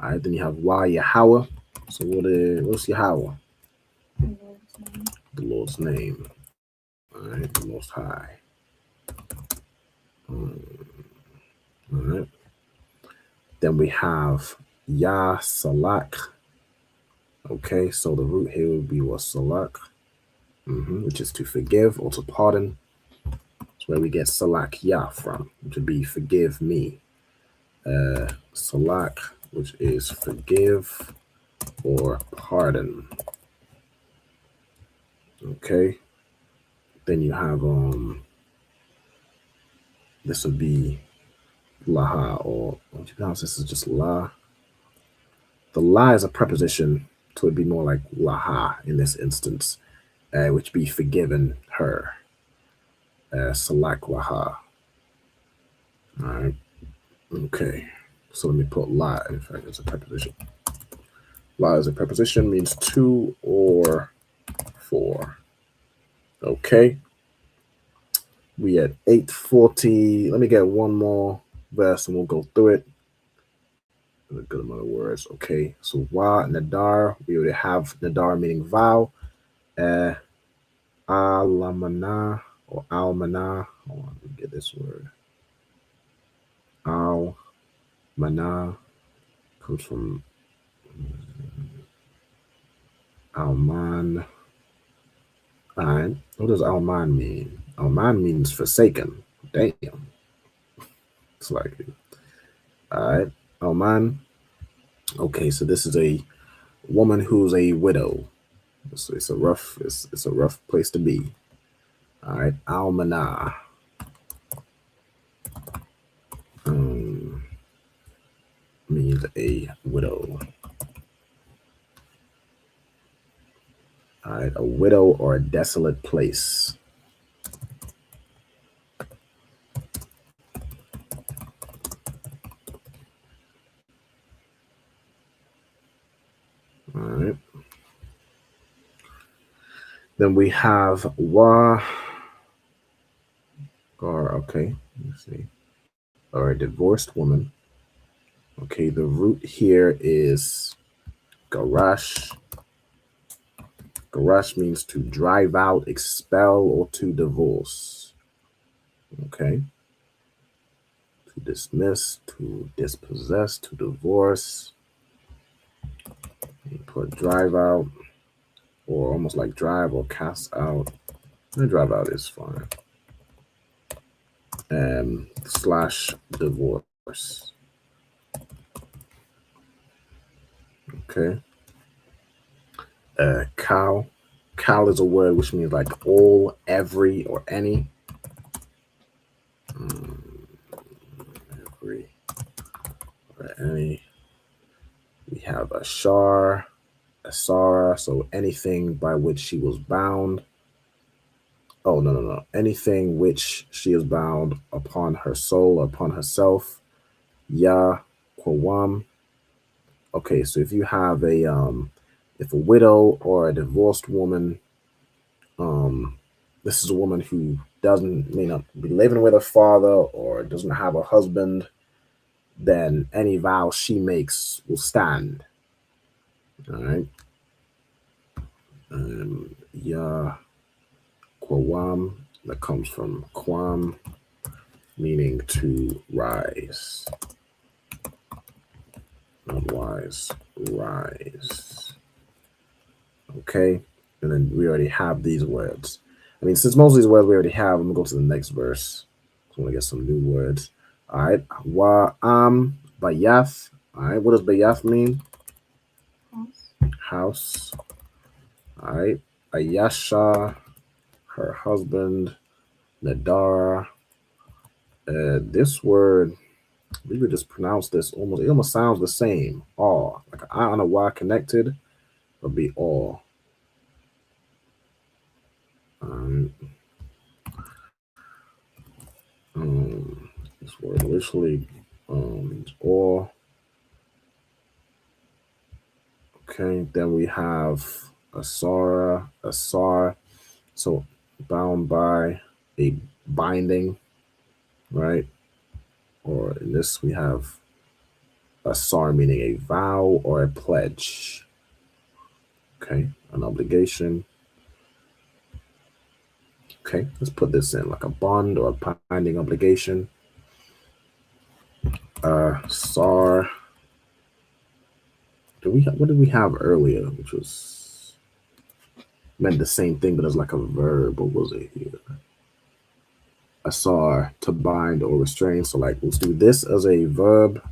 Speaker 16: All right, then you have Yahweh. So what's Yahweh? The Lord's name. All right, the Most High. All right. Then we have Yah Salak. Okay, so the root here would be what? Salak, which is to forgive or to pardon. That's where we get Salak Yah from, which would be forgive me. Salak, which is forgive or pardon. Okay. Then you have this would be Laha, or what you pronounce this is just La. The La is a preposition, so it'd be more like Laha in this instance, which be forgiven her. Salak Laha. All right. Okay. So let me put La, in fact, as a preposition. La as a preposition means to or for. Okay. We at 8:40. Let me get one more verse and we'll go through it. A good amount of words. Okay. So Wa Nadar. We already have Nadar meaning vow. Alamana or Almana. Hold on, let me get this word. Almana comes from Alman. Alright. What does Alman mean? Alman means forsaken. Damn. It's like, alright. Alman. Okay, so this is a woman who's a widow. So it's a rough place to be. Alright, Almana. Means a widow. Alright, a widow or a desolate place. Alright. Then we have Wa, or okay, let's see. Or a divorced woman. Okay, the root here is Garash. Garash means to drive out, expel, or to divorce. Okay. To dismiss, to dispossess, to divorce. You put drive out, or almost like drive or cast out. And drive out is fine. slash divorce. Okay. Cow. Cow is a word which means like all, every, or any. Every or any. We have ashar, asara, so anything by which she was bound. Oh, no. Anything which she is bound upon her soul, upon herself. Ya, Kwam. Okay, so if you have if a widow or a divorced woman, this is a woman who may not be living with her father or doesn't have a husband, then any vow she makes will stand. All right. Ya, Kwam, that comes from Kwam, meaning to rise. Not wise, rise. Okay, and then we already have these words. I mean, since most of these words we already have, I'm gonna go to the next verse. So I'm gonna get some new words. All right, wa bayath. All right, what does bayath mean? House. All right, Ayasha, her husband, Nadara. This word, we would just pronounce this almost. It almost sounds the same. All like an I on a Y connected would be all. This word literally means all. Okay, then we have asara, asar, so bound by a binding, right? Or in this we have asar, meaning a vow or a pledge. Okay, an obligation. Okay, let's put this in like a bond or a binding obligation. Sar. What did we have earlier, which was meant the same thing, but as like a verb? What was it here? Asar, to bind or restrain. So like, let's do this as a verb.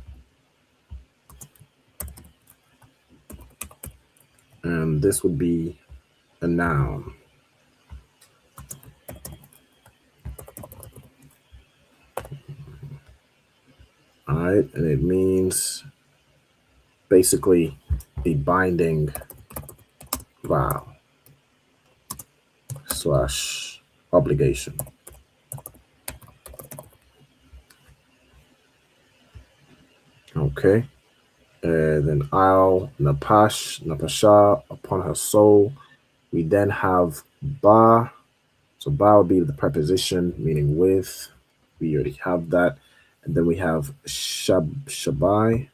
Speaker 16: And this would be a noun. All right, and it means basically a binding vow / obligation. Okay, and then al napasha, upon her soul. We then have ba. So ba would be the preposition meaning with. We already have that. And then we have shabai.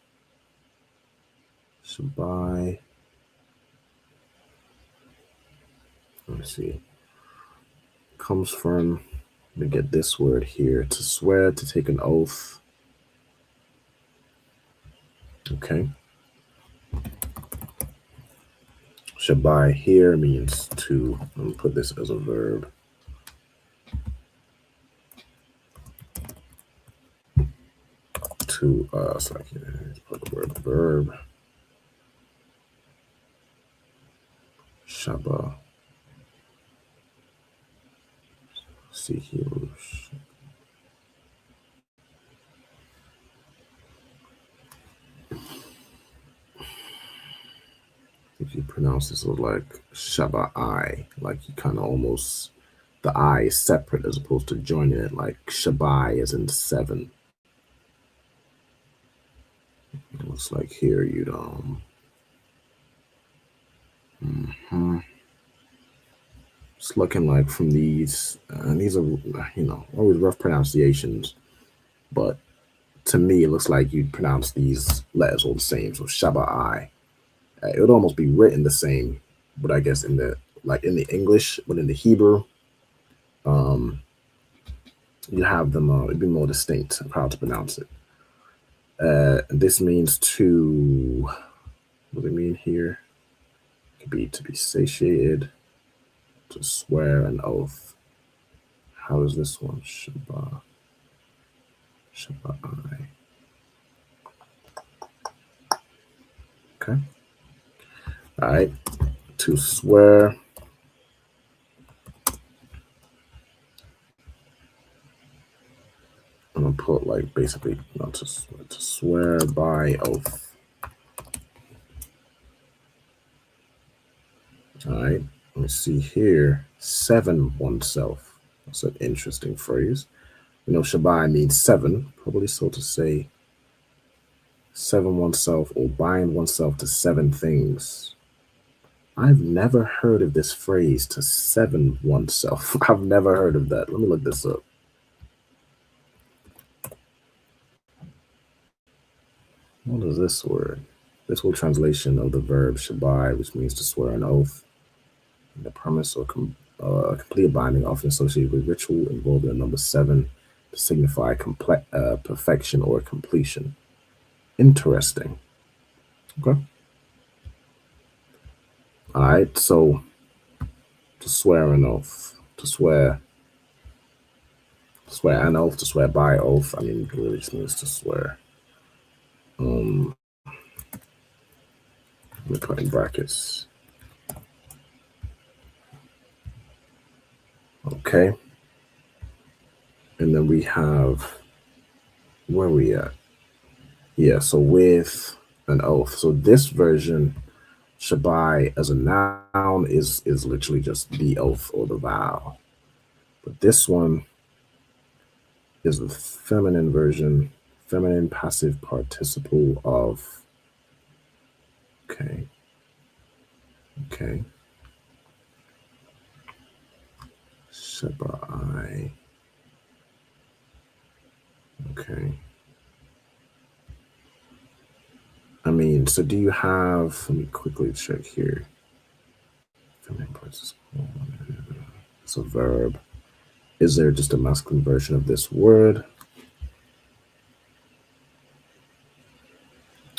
Speaker 16: Shabai. Let's see. Comes from, let me get this word here, to swear, to take an oath. Okay. Shabai here means to, let me put this as a verb. To, so I can put the word verb. Shaba. See here. If you pronounce this like Shabai, like you kind of almost, the I is separate as opposed to joining it, like Shabai is in 7. It looks like here you'd it's looking like from these, and these are, always rough pronunciations, but to me it looks like you'd pronounce these letters all the same. So Shabai, it would almost be written the same, but I guess in the English, but in the Hebrew, you have them, it'd be more distinct of how to pronounce it. This means to, what does it mean here? It could be to be satiated, to swear an oath. How is this one? Shabbat. Shabbai. Okay. All right. To swear. I'm gonna put like basically not to swear by oath. All right. Let me see here. Seven oneself. That's an interesting phrase. You know, Shabbai means seven, probably so to say seven oneself or bind oneself to seven things. I've never heard of this phrase, to seven oneself. I've never heard of that. Let me look this up. What is this word? This whole translation of the verb Shabbai, which means to swear an oath. The premise or complete binding, often associated with ritual involving the number seven to signify perfection or completion. Interesting. Okay. All right. So to swear an oath, to swear an oath, to swear by oath. I mean, it really just means to swear. Let me put in brackets. Okay. And then we have, where are we at? Yeah, so with an oath. So this version, Shabbai as a noun is literally just the oath or the vow. But this one is the feminine version, feminine passive participle of, okay. Shabbai. Okay. I mean, so do you have, let me quickly check here. Feminine participle. It's a verb. Is there just a masculine version of this word?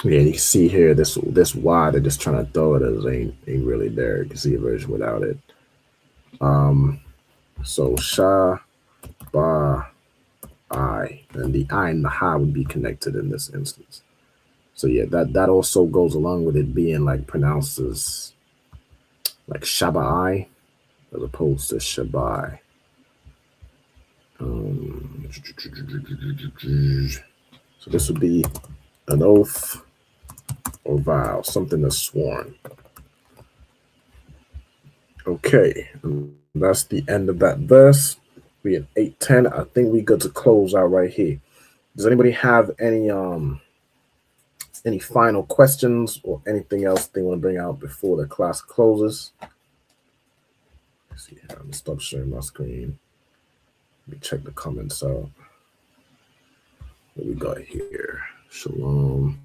Speaker 16: Yeah, you can see here this Y, they're just trying to throw it as ain't really there. You can see a version without it. So Sha, Ba, I, and the I and the Ha would be connected in this instance. So yeah, that also goes along with it being like pronounced as like Shabbai as opposed to Shabbai. So this would be an oath or vow, something that's sworn. Okay, and that's the end of that verse. We at 8:10. I think we good to close out right here. Does anybody have any final questions or anything else they want to bring out before the class closes? Let's see here. Let me stop sharing my screen. Let me check the comments out. What we got here? Shalom.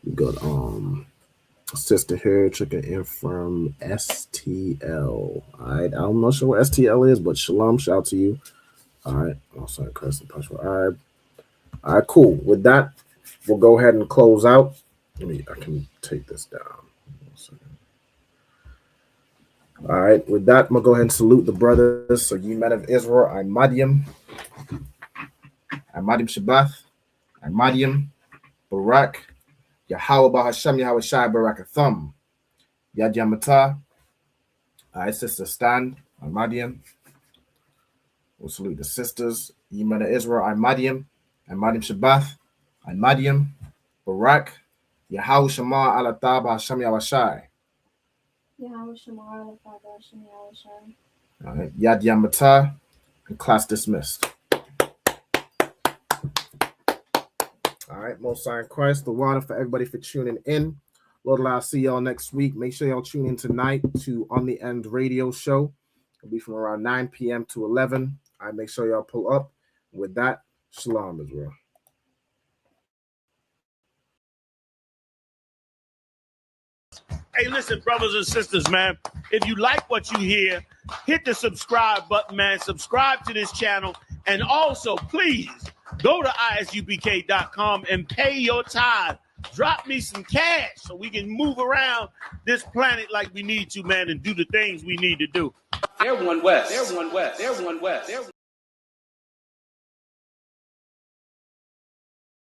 Speaker 16: We got a sister here checking in from STL. All right, I'm not sure what STL is, but shalom, shout out to you. All right, also Christ, all right, cool. With that, we'll go ahead and close out. I can take this down. All right, with that, I'm gonna go ahead and salute the brothers. So, ye men of Israel, I'm Madiam Shabbath, I'm Madiam, Barak, Yahweh Bahasham, Yahweh Shai Barakathum, Yad Yamata. All right, sister, stand, I'm Madiam. We'll salute the sisters. Ye men of Israel, I'm Madiam Shabbath, I'm Madiam, Barak, Yahweh Shema Alatah Bahasham, Yahweh Shai.
Speaker 17: Yahweh Shamar, Father, Hashem, Yahweh Shai.
Speaker 16: All right, Yad Yamata, and class dismissed. All right, Most High in Christ, the water for everybody for tuning in. Lord, I'll see y'all next week. Make sure y'all tune in tonight to On the End radio show. It'll be from around 9 p.m. to 11. All right, make sure y'all pull up. With that, shalom, Israel.
Speaker 1: Hey, listen, brothers and sisters, man, if you like what you hear, hit the subscribe button, man. Subscribe to this channel. And also, please, go to ISUPK.com and pay your tithe. Drop me some cash so we can move around this planet like we need to, man, and do the things we need to do.
Speaker 18: They're one West. They're one West. They're one West.